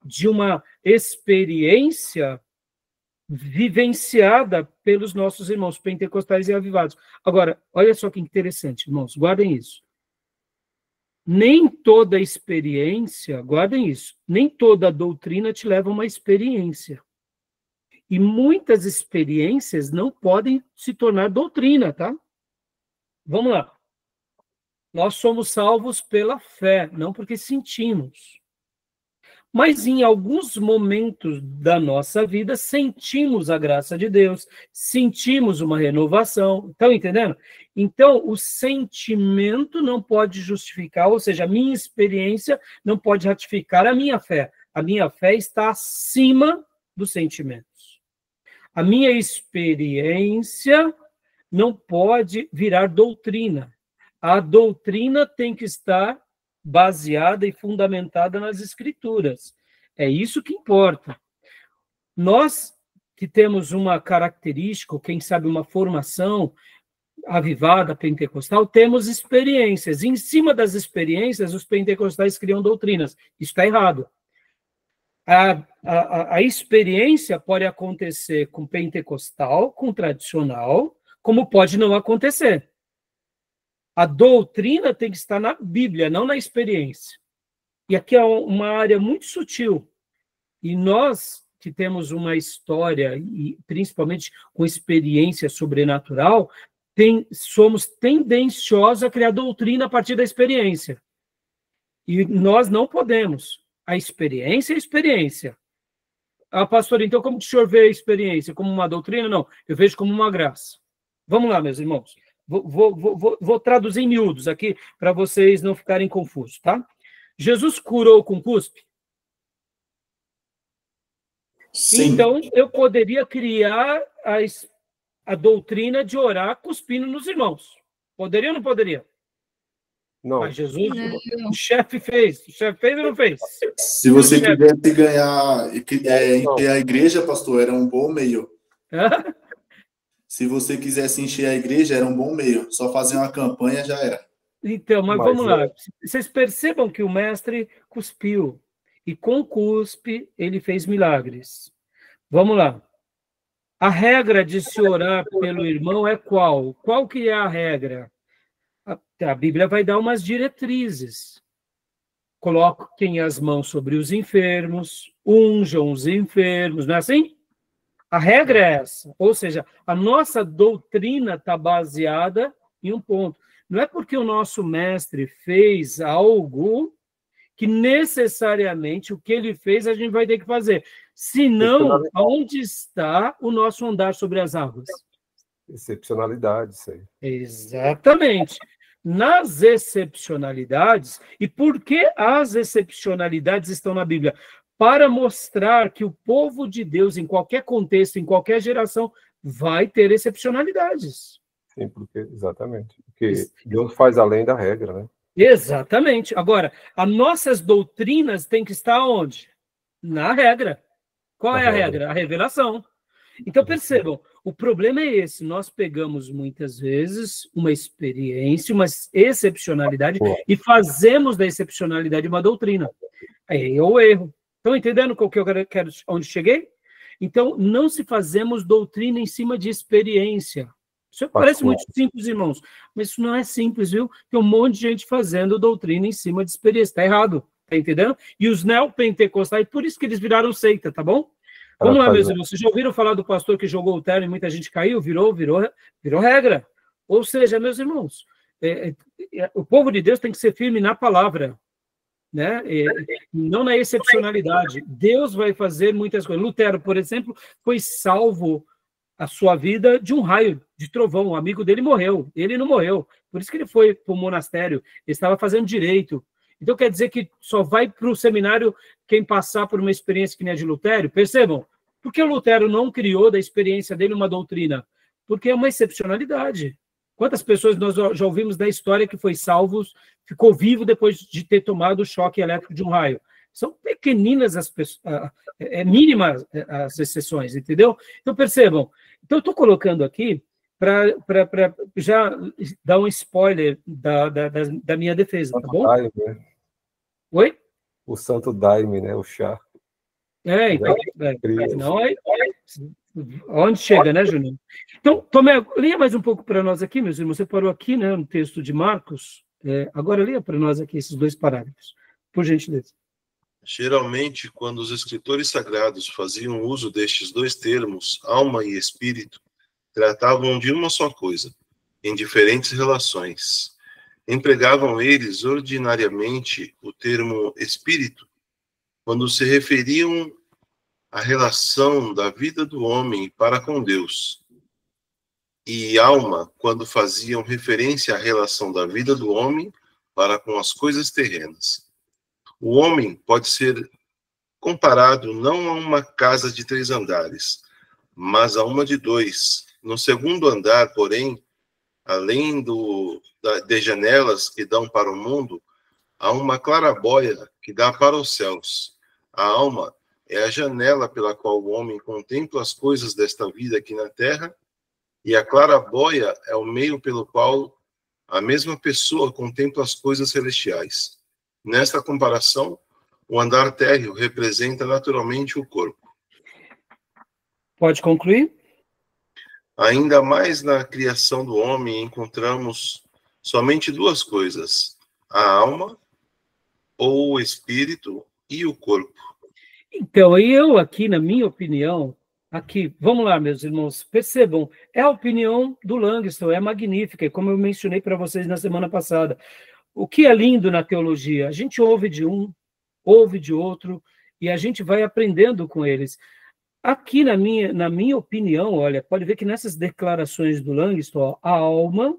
de uma experiência vivenciada pelos nossos irmãos pentecostais e avivados. Agora, olha só que interessante, irmãos, guardem isso. Nem toda experiência, guardem isso, nem toda doutrina te leva a uma experiência. E muitas experiências não podem se tornar doutrina, tá? Vamos lá. Nós somos salvos pela fé, não porque sentimos. Mas em alguns momentos da nossa vida, sentimos a graça de Deus, sentimos uma renovação. Estão entendendo? Então, o sentimento não pode justificar, ou seja, a minha experiência não pode ratificar a minha fé. A minha fé está acima dos sentimentos. A minha experiência não pode virar doutrina. A doutrina tem que estar baseada e fundamentada nas escrituras. É isso que importa. Nós que temos uma característica, ou quem sabe uma formação avivada, pentecostal, temos experiências. E em cima das experiências, os pentecostais criam doutrinas. Isso está errado. A experiência pode acontecer com pentecostal, com tradicional, como pode não acontecer. A doutrina tem que estar na Bíblia, não na experiência. E aqui é uma área muito sutil. E nós, que temos uma história, e principalmente com experiência sobrenatural, somos tendenciosos a criar doutrina a partir da experiência. E nós não podemos. A experiência é a experiência. Ah, pastor, então como que o senhor vê a experiência? Como uma doutrina? Não, eu vejo como uma graça. Vamos lá, meus irmãos. Vou traduzir em miúdos aqui, para vocês não ficarem confusos, tá? Jesus curou com cuspe? Sim. Então, eu poderia criar a doutrina de orar cuspindo nos irmãos. Poderia ou não poderia? Não. Mas Jesus, o chefe fez. O chefe fez ou não fez? Se você quisesse ganhar encher a igreja, pastor, era um bom meio. Se você quisesse encher a igreja, era um bom meio. Só fazer uma campanha já era. Então, mas vamos lá. Vocês percebam que o mestre cuspiu. E com cuspe, ele fez milagres. Vamos lá. A regra de se orar pelo irmão é qual? Qual que é a regra? A Bíblia vai dar umas diretrizes. Coloquem as mãos sobre os enfermos, unjam os enfermos, não é assim? A regra é essa, ou seja, a nossa doutrina está baseada em um ponto. Não é porque o nosso mestre fez algo que necessariamente o que ele fez a gente vai ter que fazer. Senão, onde está o nosso andar sobre as águas? Excepcionalidade, isso aí. Exatamente. Nas excepcionalidades, e por que as excepcionalidades estão na Bíblia? Para mostrar que o povo de Deus, em qualquer contexto, em qualquer geração, vai ter excepcionalidades. Sim, exatamente. Porque Deus faz além da regra, né? Exatamente. Agora, as nossas doutrinas têm que estar onde? Na regra. Qual é a regra? A revelação. Então, percebam, O problema é esse, nós pegamos muitas vezes uma experiência, uma excepcionalidade, e fazemos da excepcionalidade uma doutrina. Aí é o erro. Estão entendendo qual que eu quero, onde cheguei? Então, não se fazemos doutrina em cima de experiência. Isso parece muito simples, irmãos, mas isso não é simples, viu? Tem um monte de gente fazendo doutrina em cima de experiência. Está errado, tá entendendo? E os neopentecostais, por isso que eles viraram seita, tá bom? Vamos lá, meus irmãos. Vocês já ouviram falar do pastor que jogou o terno e muita gente caiu? Virou regra. Ou seja, meus irmãos, o povo de Deus tem que ser firme na palavra, né? Não na excepcionalidade. Deus vai fazer muitas coisas. Lutero, por exemplo, foi salvo a sua vida de um raio de trovão. Um amigo dele morreu. Ele não morreu. Por isso que ele foi para o monastério. Ele estava fazendo direito. Então, quer dizer que só vai para o seminário quem passar por uma experiência que nem a de Lutero? Percebam, por que o Lutero não criou da experiência dele uma doutrina? Porque é uma excepcionalidade. Quantas pessoas nós já ouvimos da história que foi salvo, ficou vivo depois de ter tomado o choque elétrico de um raio? São pequeninas as pessoas, mínimas as exceções, entendeu? Então, percebam. Então, eu estou colocando aqui para já dar um spoiler da minha defesa, tá bom? Oi? O Santo Daime, né? O chá. Então, onde chega, né, Júnior? Então, Tomé, leia mais um pouco para nós aqui, meus irmãos. Você parou aqui, né, no texto de Marcos. Agora leia para nós aqui esses 2 parágrafos, por gentileza. Geralmente, quando os escritores sagrados faziam uso destes 2 termos, alma e espírito, tratavam de uma só coisa, em diferentes relações. Empregavam eles ordinariamente o termo espírito quando se referiam à relação da vida do homem para com Deus, e alma quando faziam referência à relação da vida do homem para com as coisas terrenas. O homem pode ser comparado não a uma casa de 3 andares, mas a uma de 2. No segundo andar, porém, além de janelas que dão para o mundo, há uma claraboia que dá para os céus. A alma é a janela pela qual o homem contempla as coisas desta vida aqui na terra, e a claraboia é o meio pelo qual a mesma pessoa contempla as coisas celestiais. Nesta comparação, o andar térreo representa naturalmente o corpo. Pode concluir? Ainda mais na criação do homem encontramos somente 2 coisas: a alma, ou o espírito, e o corpo. Então, eu aqui, na minha opinião, aqui, vamos lá, meus irmãos, percebam, é a opinião do Langston, é magnífica, como eu mencionei para vocês na semana passada. O que é lindo na teologia? A gente ouve de um, ouve de outro, e a gente vai aprendendo com eles. Aqui, na minha opinião, olha, pode ver que nessas declarações do Langston, a alma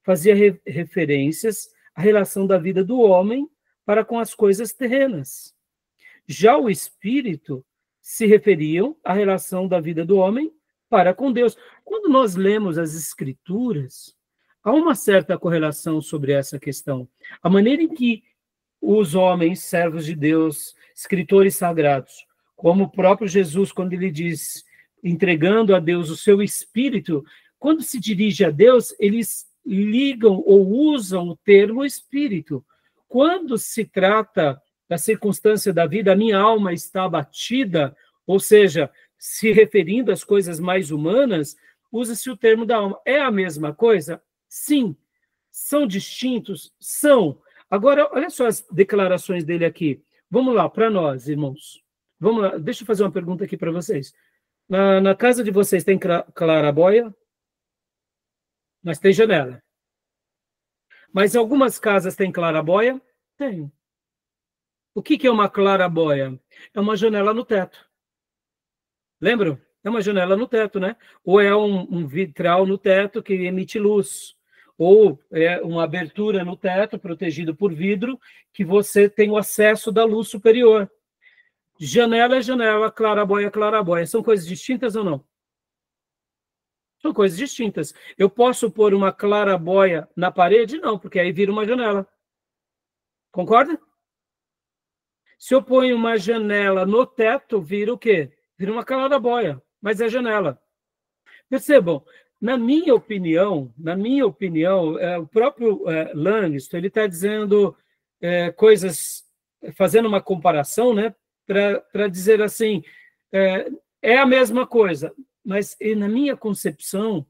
fazia referências à relação da vida do homem para com as coisas terrenas. Já o espírito se referiam à relação da vida do homem para com Deus. Quando nós lemos as Escrituras, há uma certa correlação sobre essa questão. A maneira em que os homens, servos de Deus, escritores sagrados, como o próprio Jesus, quando ele diz, entregando a Deus o seu espírito, quando se dirige a Deus, eles ligam ou usam o termo espírito. Quando se trata da circunstância da vida, a minha alma está abatida, ou seja, se referindo às coisas mais humanas, usa-se o termo da alma. É a mesma coisa? Sim. São distintos? São. Agora, olha só as declarações dele aqui. Vamos lá, para nós, irmãos. Vamos lá, deixa eu fazer uma pergunta aqui para vocês. Na casa de vocês tem claraboia? Mas tem janela. Mas algumas casas têm claraboia? Tem. O que é uma claraboia? É uma janela no teto. Lembram? É uma janela no teto, né? Ou é um vitral no teto que emite luz. Ou é uma abertura no teto, protegido por vidro, que você tem o acesso da luz superior. Janela é janela, claraboia é claraboia. São coisas distintas ou não? São coisas distintas. Eu posso pôr uma claraboia na parede? Não, porque aí vira uma janela. Concorda? Se eu ponho uma janela no teto, vira o quê? Vira uma claraboia, mas é janela. Percebam, na minha opinião, o próprio Langston, ele está dizendo coisas, fazendo uma comparação, né, para dizer assim, é a mesma coisa, mas na minha concepção,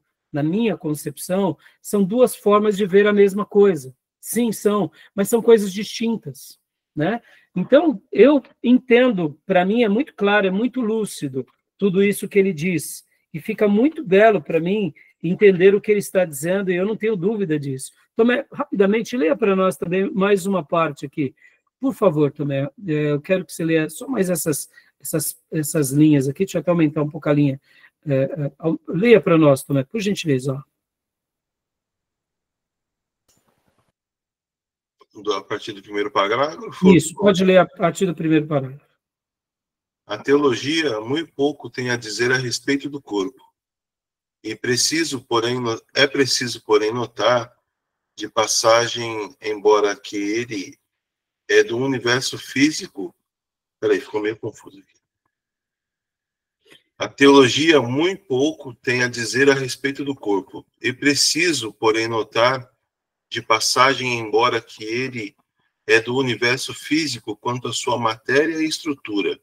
são duas formas de ver a mesma coisa. Sim, são, mas são coisas distintas, né? Então, eu entendo, para mim é muito claro, é muito lúcido tudo isso que ele diz, e fica muito belo para mim entender o que ele está dizendo, e eu não tenho dúvida disso. Tomé, rapidamente, leia para nós também mais uma parte aqui. Por favor, Tomé, eu quero que você leia só mais essas linhas aqui, deixa eu até aumentar um pouco a linha. Leia para nós, Tomé, por gentileza. Ó. A partir do primeiro parágrafo? Isso, pode ler a partir do primeiro parágrafo. A teologia muito pouco tem a dizer a respeito do corpo. E é preciso, porém, notar, de passagem, embora que ele é do universo físico... Peraí, ficou meio confuso aqui. A teologia muito pouco tem a dizer a respeito do corpo. E preciso, porém, notar, de passagem, embora que ele é do universo físico quanto à sua matéria e estrutura.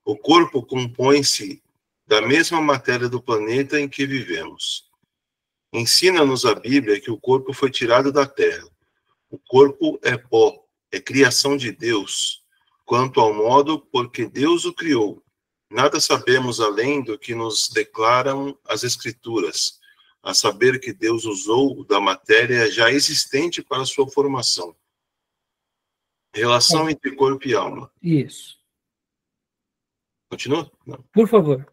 O corpo compõe-se da mesma matéria do planeta em que vivemos. Ensina-nos a Bíblia que o corpo foi tirado da terra. O corpo é pó, é criação de Deus, quanto ao modo porque Deus o criou. Nada sabemos além do que nos declaram as Escrituras, a saber que Deus usou da matéria já existente para sua formação. Relação entre corpo e alma. Isso. Continua? Não. Por favor.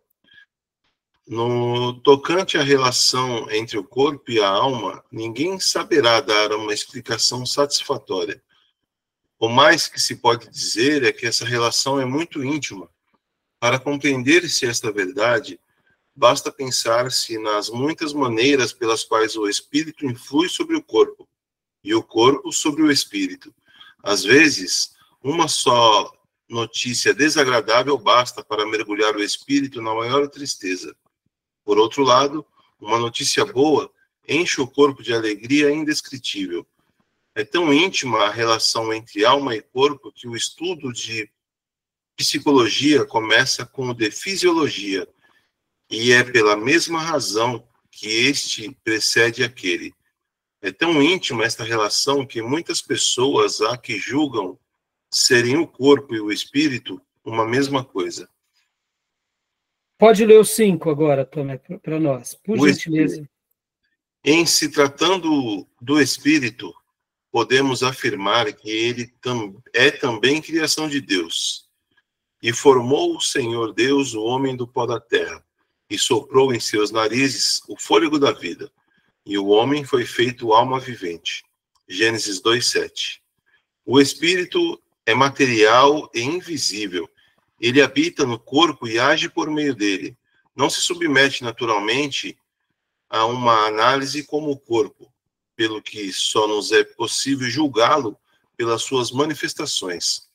No tocante à relação entre o corpo e a alma, ninguém saberá dar uma explicação satisfatória. O mais que se pode dizer é que essa relação é muito íntima. Para compreender-se esta verdade, basta pensar-se nas muitas maneiras pelas quais o espírito influi sobre o corpo, e o corpo sobre o espírito. Às vezes, uma só notícia desagradável basta para mergulhar o espírito na maior tristeza. Por outro lado, uma notícia boa enche o corpo de alegria indescritível. É tão íntima a relação entre alma e corpo que o estudo de psicologia começa com o de fisiologia, e é pela mesma razão que este precede aquele. É tão íntima esta relação que muitas pessoas há que julgam serem o corpo e o espírito uma mesma coisa. Pode ler o 5 agora, Tomé, para nós, por gentileza. Em se tratando do espírito, podemos afirmar que ele é também criação de Deus. E formou o Senhor Deus o homem do pó da terra, e soprou em seus narizes o fôlego da vida. E o homem foi feito alma vivente. Gênesis 2:7. O espírito é material e invisível. Ele habita no corpo e age por meio dele. Não se submete naturalmente a uma análise como o corpo, pelo que só nos é possível julgá-lo pelas suas manifestações.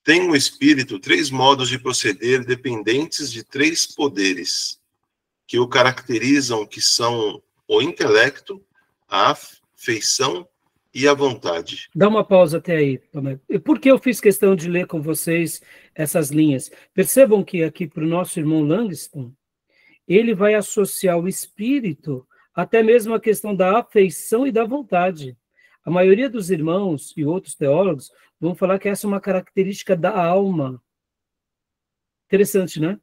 Tem o espírito 3 modos de proceder dependentes de 3 poderes que o caracterizam, que são o intelecto, a afeição e a vontade. Dá uma pausa até aí, Tomé. Por que eu fiz questão de ler com vocês essas linhas? Percebam que aqui para o nosso irmão Langston, ele vai associar o espírito até mesmo a questão da afeição e da vontade. A maioria dos irmãos e outros teólogos vão falar que essa é uma característica da alma. Interessante, né?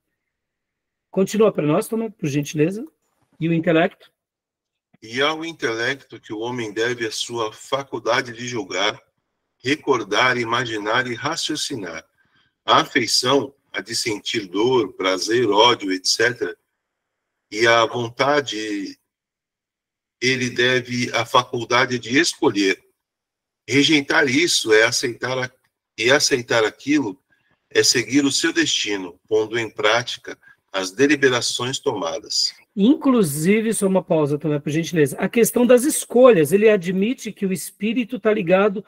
Continua para nós, Tomé, por gentileza. E o intelecto? E ao intelecto que o homem deve a sua faculdade de julgar, recordar, imaginar e raciocinar. A afeição, a de sentir dor, prazer, ódio, etc. E a vontade, ele deve a faculdade de escolher. Rejeitar isso é aceitar, e aceitar aquilo é seguir o seu destino, pondo em prática as deliberações tomadas. Inclusive, só uma pausa também, por gentileza, a questão das escolhas, ele admite que o espírito está ligado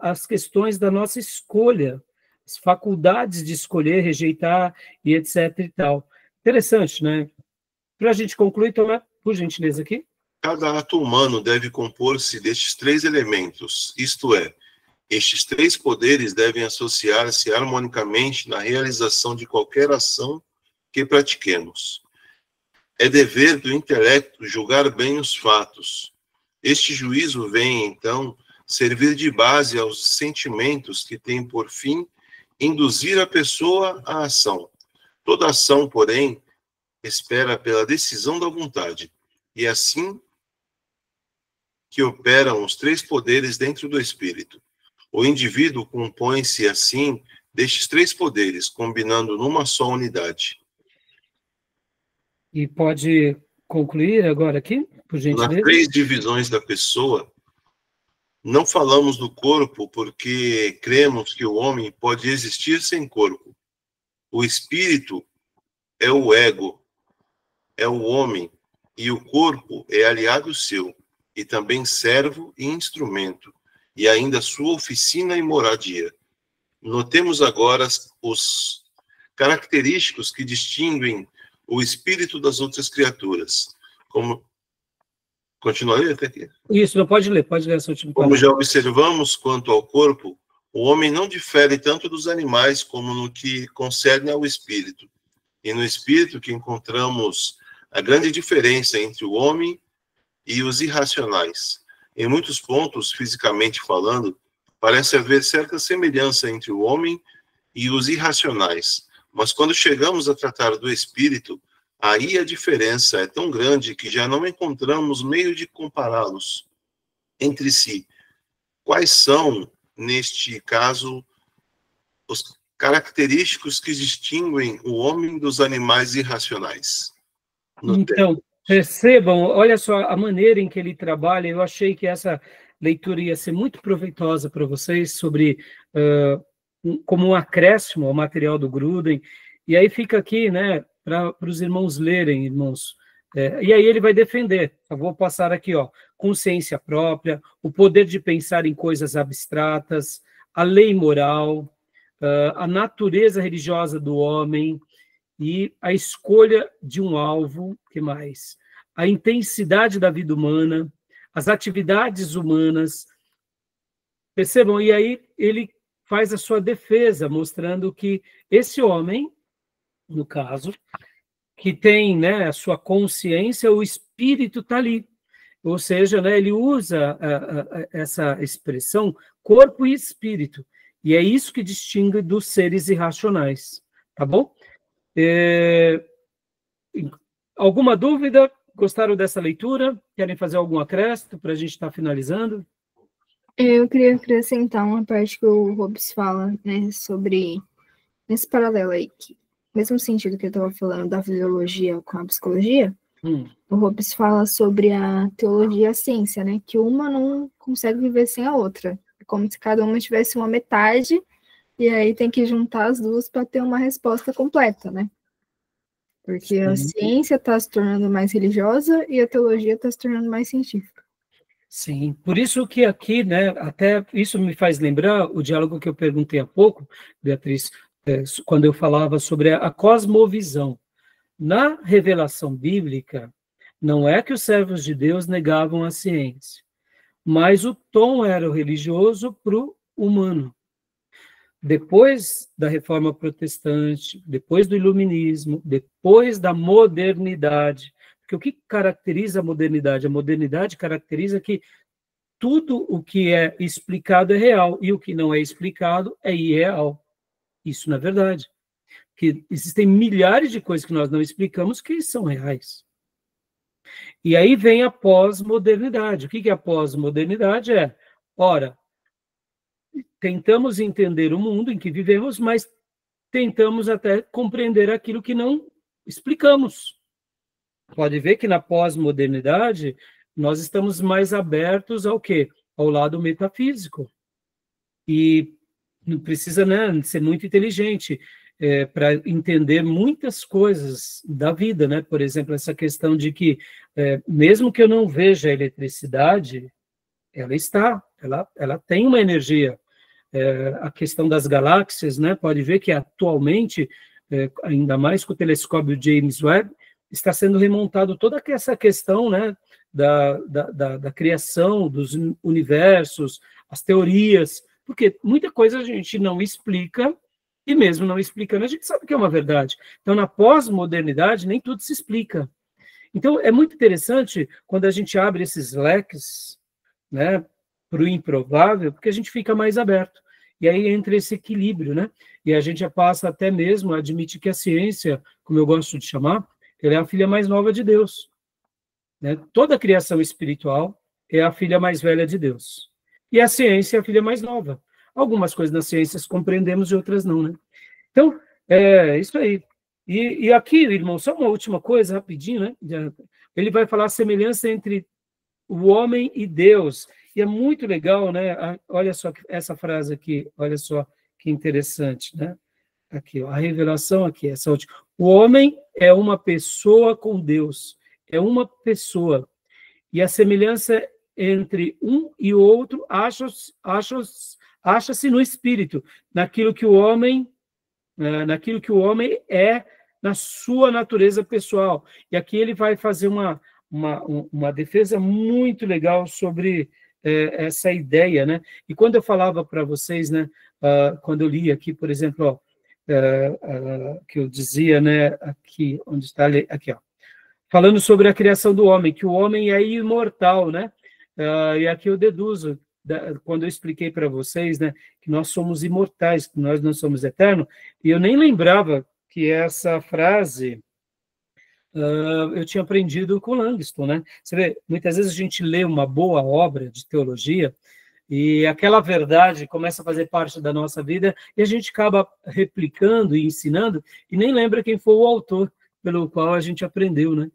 às questões da nossa escolha, as faculdades de escolher, rejeitar e etc e tal. Interessante, né? Para a gente concluir, Tomé, por gentileza aqui. Cada ato humano deve compor-se destes 3 elementos, isto é, estes 3 poderes devem associar-se harmonicamente na realização de qualquer ação que pratiquemos. É dever do intelecto julgar bem os fatos. Este juízo vem, então, servir de base aos sentimentos que têm por fim induzir a pessoa à ação. Toda ação, porém, espera pela decisão da vontade, e é assim que operam os 3 poderes dentro do espírito. O indivíduo compõe-se, assim, destes 3 poderes, combinando numa só unidade. E pode concluir agora aqui, por gentileza? Nas 3 divisões da pessoa, não falamos do corpo porque cremos que o homem pode existir sem corpo. O espírito é o ego, é o homem, e o corpo é aliado seu, e também servo e instrumento, e ainda sua oficina e moradia. Notemos agora os característicos que distinguem o espírito das outras criaturas. Como... Continuarei até aqui? Isso, não pode ler essa última parte. Como já observamos, quanto ao corpo, o homem não difere tanto dos animais como no que concerne ao espírito. E no espírito que encontramos a grande diferença entre o homem e os irracionais. Em muitos pontos, fisicamente falando, parece haver certa semelhança entre o homem e os irracionais. Mas quando chegamos a tratar do espírito, aí a diferença é tão grande que já não encontramos meio de compará-los entre si. Quais são, neste caso, os característicos que distinguem o homem dos animais irracionais? Então, percebam, olha só a maneira em que ele trabalha. Eu achei que essa leitura ia ser muito proveitosa para vocês, sobre como um acréscimo ao material do Grudem. E aí fica aqui, né, para os irmãos lerem, irmãos. E aí ele vai defender. Eu vou passar aqui, ó, consciência própria, o poder de pensar em coisas abstratas, a lei moral, a natureza religiosa do homem, e a escolha de um alvo, que mais? A intensidade da vida humana, as atividades humanas. Percebam? E aí ele faz a sua defesa, mostrando que esse homem, no caso, que tem, né, a sua consciência, o espírito está ali. Ou seja, né, ele usa essa expressão corpo e espírito. E é isso que distingue dos seres irracionais. Tá bom? Alguma dúvida? Gostaram dessa leitura? Querem fazer algum acréscimo para a gente estar finalizando? Eu queria acrescentar uma parte que o Hobbes fala, né, sobre, nesse paralelo aí, que, mesmo sentido que eu estava falando da fisiologia com a psicologia, o Hobbes fala sobre a teologia e a ciência, né, que uma não consegue viver sem a outra. É como se cada uma tivesse uma metade, e aí tem que juntar as duas para ter uma resposta completa, né? Porque a ciência está se tornando mais religiosa e a teologia está se tornando mais científica. Sim, por isso que aqui, né, até isso me faz lembrar o diálogo que eu perguntei há pouco, Beatriz, quando eu falava sobre a cosmovisão. Na revelação bíblica, não é que os servos de Deus negavam a ciência, mas o tom era o religioso para o humano. Depois da Reforma Protestante, depois do Iluminismo, depois da modernidade, porque o que caracteriza a modernidade? A modernidade caracteriza que tudo o que é explicado é real, e o que não é explicado é irreal. Isso não é verdade. Que existem milhares de coisas que nós não explicamos que são reais. E aí vem a pós-modernidade. O que é a pós-modernidade? Ora, tentamos entender o mundo em que vivemos, mas tentamos até compreender aquilo que não explicamos. Pode ver que na pós-modernidade nós estamos mais abertos ao quê? Ao lado metafísico. E não precisa, né, ser muito inteligente para entender muitas coisas da vida, né? Por exemplo, essa questão de que, mesmo que eu não veja a eletricidade, ela tem uma energia. A questão das galáxias, né? Pode ver que atualmente, ainda mais com o telescópio James Webb, está sendo remontado toda essa questão, né, da criação dos universos, as teorias, porque muita coisa a gente não explica, e mesmo não explicando, a gente sabe que é uma verdade. Então, na pós-modernidade, nem tudo se explica. Então, é muito interessante quando a gente abre esses leques, né, para o improvável, porque a gente fica mais aberto. E aí entra esse equilíbrio, né? E a gente já passa até mesmo a admitir que a ciência, como eu gosto de chamar, ela é a filha mais nova de Deus. Né? Toda a criação espiritual é a filha mais velha de Deus. E a ciência é a filha mais nova. Algumas coisas nas ciências compreendemos e outras não, né? Então, é isso aí. E aqui, irmão, só uma última coisa, rapidinho, né? Ele vai falar a semelhança entre o homem e Deus. E é muito legal, né? Olha só essa frase aqui, olha só que interessante, né? Aqui, ó, a revelação aqui, essa última. O homem é uma pessoa com Deus, é uma pessoa. E a semelhança entre um e o outro acha-se no espírito, naquilo que o homem é na sua natureza pessoal. E aqui ele vai fazer uma defesa muito legal sobre essa ideia, né? E quando eu falava para vocês, né, quando eu li aqui, por exemplo, ó, que eu dizia, né, aqui, onde está, aqui, ó, falando sobre a criação do homem, que o homem é imortal, né? E aqui eu deduzo, quando eu expliquei para vocês, né, que nós somos imortais, que nós não somos eternos, e eu nem lembrava que essa frase eu tinha aprendido com Langston, né? Você vê, muitas vezes a gente lê uma boa obra de teologia e aquela verdade começa a fazer parte da nossa vida e a gente acaba replicando e ensinando e nem lembra quem foi o autor pelo qual a gente aprendeu, né?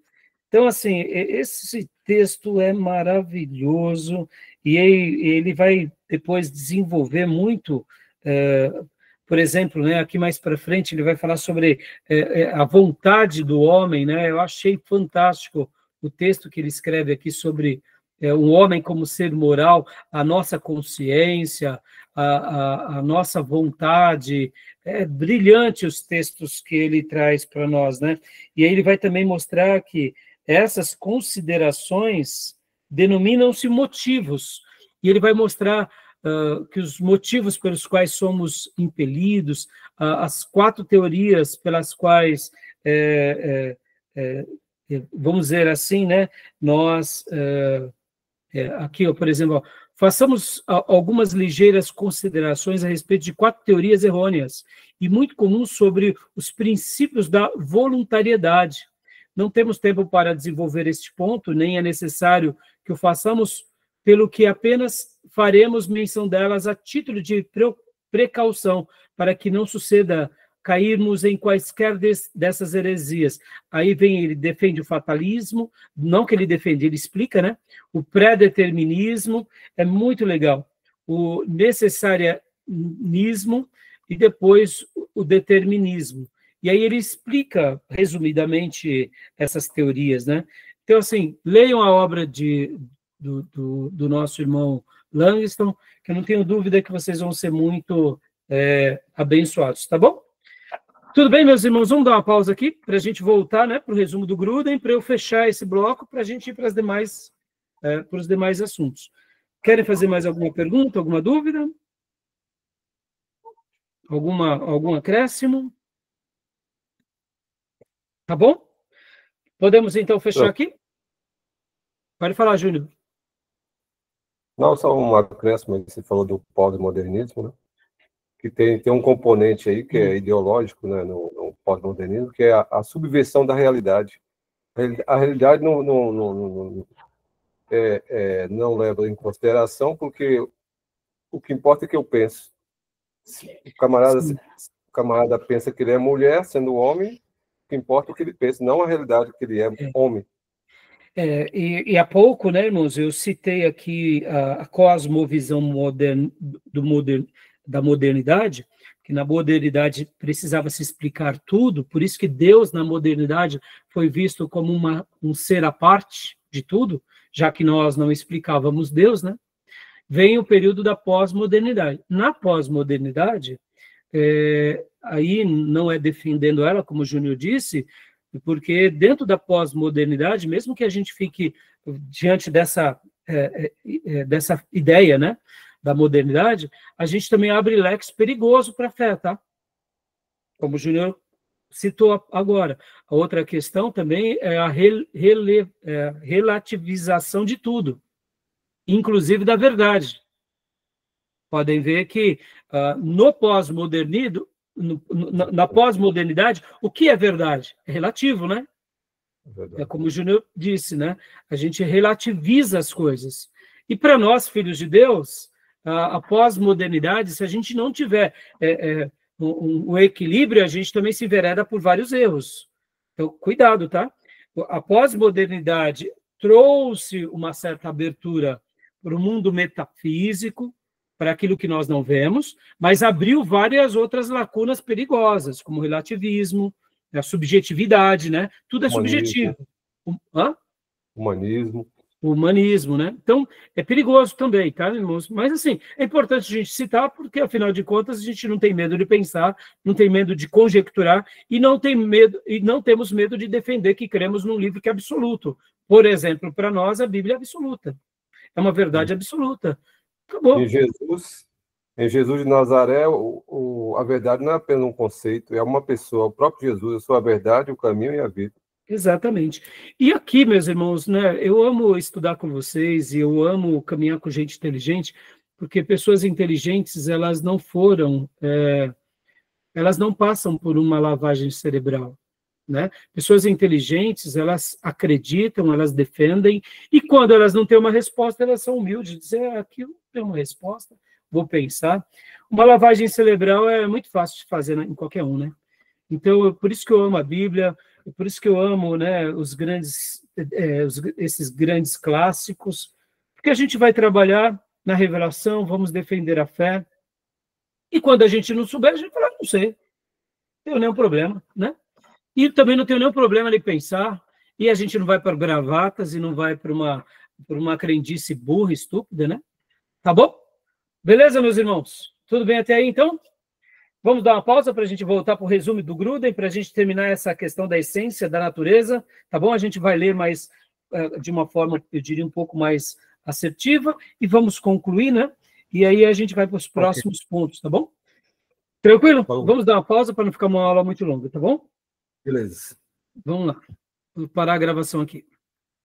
Então, assim, esse texto é maravilhoso e ele vai depois desenvolver muito, por exemplo, né, aqui mais para frente, ele vai falar sobre a vontade do homem, né? Eu achei fantástico o texto que ele escreve aqui sobre o homem como ser moral, a nossa consciência, a nossa vontade. É brilhante os textos que ele traz para nós, né? E aí ele vai também mostrar que essas considerações denominam-se motivos, e ele vai mostrar que os motivos pelos quais somos impelidos, as 4 teorias pelas quais, vamos dizer assim, né, nós, aqui, ó, por exemplo, ó, façamos algumas ligeiras considerações a respeito de 4 teorias errôneas e muito comuns sobre os princípios da voluntariedade. Não temos tempo para desenvolver este ponto, nem é necessário que o façamos, pelo que apenas faremos menção delas a título de precaução, para que não suceda cairmos em quaisquer dessas heresias. Aí vem, ele defende o fatalismo, não que ele defende, ele explica, né? O pré-determinismo, é muito legal. O necessarianismo e depois o determinismo. E aí ele explica, resumidamente, essas teorias, né? Então, assim, leiam a obra do nosso irmão Langston, que eu não tenho dúvida que vocês vão ser muito abençoados, tá bom? Tudo bem, meus irmãos? Vamos dar uma pausa aqui para a gente voltar, né, para o resumo do Grudem, para eu fechar esse bloco, para a gente ir para os demais assuntos. Querem fazer mais alguma pergunta, alguma dúvida? Algum acréscimo? Tá bom? Podemos, então, fechar aqui? Pode falar, Júnior. Não, só um acréscimo, você falou do pós-modernismo, né? Que tem um componente aí que é ideológico, né, no pós-modernismo, que é a subversão da realidade. A realidade não leva em consideração, porque o que importa é que eu penso. O camarada pensa que ele é mulher, sendo homem, o que importa é o que ele pensa, não a realidade que ele é homem. E há pouco, né, irmãos, eu citei aqui a cosmovisão da modernidade, que na modernidade precisava se explicar tudo, por isso que Deus, na modernidade, foi visto como um ser à parte de tudo, já que nós não explicávamos Deus, né? Vem o período da pós-modernidade. Na pós-modernidade, aí não é defendendo ela, como o Júnior disse, Porque dentro da pós-modernidade, mesmo que a gente fique diante dessa ideia, né, da modernidade, a gente também abre leques perigoso para a fé, tá? Como o Júnior citou agora. A outra questão também é a relativização de tudo, inclusive da verdade. Podem ver que no pós-modernismo, na pós-modernidade, o que é verdade? É relativo, né? É como o Júnior disse, né? A gente relativiza as coisas. E para nós, filhos de Deus, a pós-modernidade, se a gente não tiver um equilíbrio, a gente também se envereda por vários erros. Então, cuidado, tá? A pós-modernidade trouxe uma certa abertura para o mundo metafísico, para aquilo que nós não vemos, mas abriu várias outras lacunas perigosas, como o relativismo, a subjetividade, né? Tudo é subjetivo. Humanismo, né? Então, é perigoso também, tá, irmãos? Mas, assim, é importante a gente citar, porque, afinal de contas, a gente não tem medo de pensar, não tem medo de conjecturar, e não temos medo de defender que cremos num livro que é absoluto. Por exemplo, para nós, a Bíblia é absoluta. É uma verdade absoluta. Acabou. Em Jesus de Nazaré, a verdade não é apenas um conceito, é uma pessoa, o próprio Jesus, eu sou a verdade, o caminho e a vida. Exatamente. E aqui, meus irmãos, né, eu amo estudar com vocês e eu amo caminhar com gente inteligente, porque pessoas inteligentes, elas não passam por uma lavagem cerebral, né? Pessoas inteligentes, elas acreditam, elas defendem, e quando elas não têm uma resposta, elas são humildes, dizer, aqui não tem uma resposta, vou pensar. Uma lavagem cerebral é muito fácil de fazer em qualquer um, né? Então, por isso que eu amo a Bíblia, por isso que eu amo, né, esses grandes clássicos, porque a gente vai trabalhar na revelação, vamos defender a fé, e quando a gente não souber, a gente fala, não sei, não tenho nenhum problema, né? E também não tenho nenhum problema de pensar, e a gente não vai para bravatas e não vai para uma crendice burra, estúpida, né? Tá bom? Beleza, meus irmãos? Tudo bem até aí, então? Vamos dar uma pausa para a gente voltar para o resumo do Gruden, para a gente terminar essa questão da essência da natureza, tá bom? A gente vai ler mais, de uma forma, eu diria, um pouco mais assertiva, e vamos concluir, né? E aí a gente vai para os próximos pontos, tá bom? Tranquilo? Vamos dar uma pausa para não ficar uma aula muito longa, tá bom? Beleza. Vamos lá. Vou parar a gravação aqui.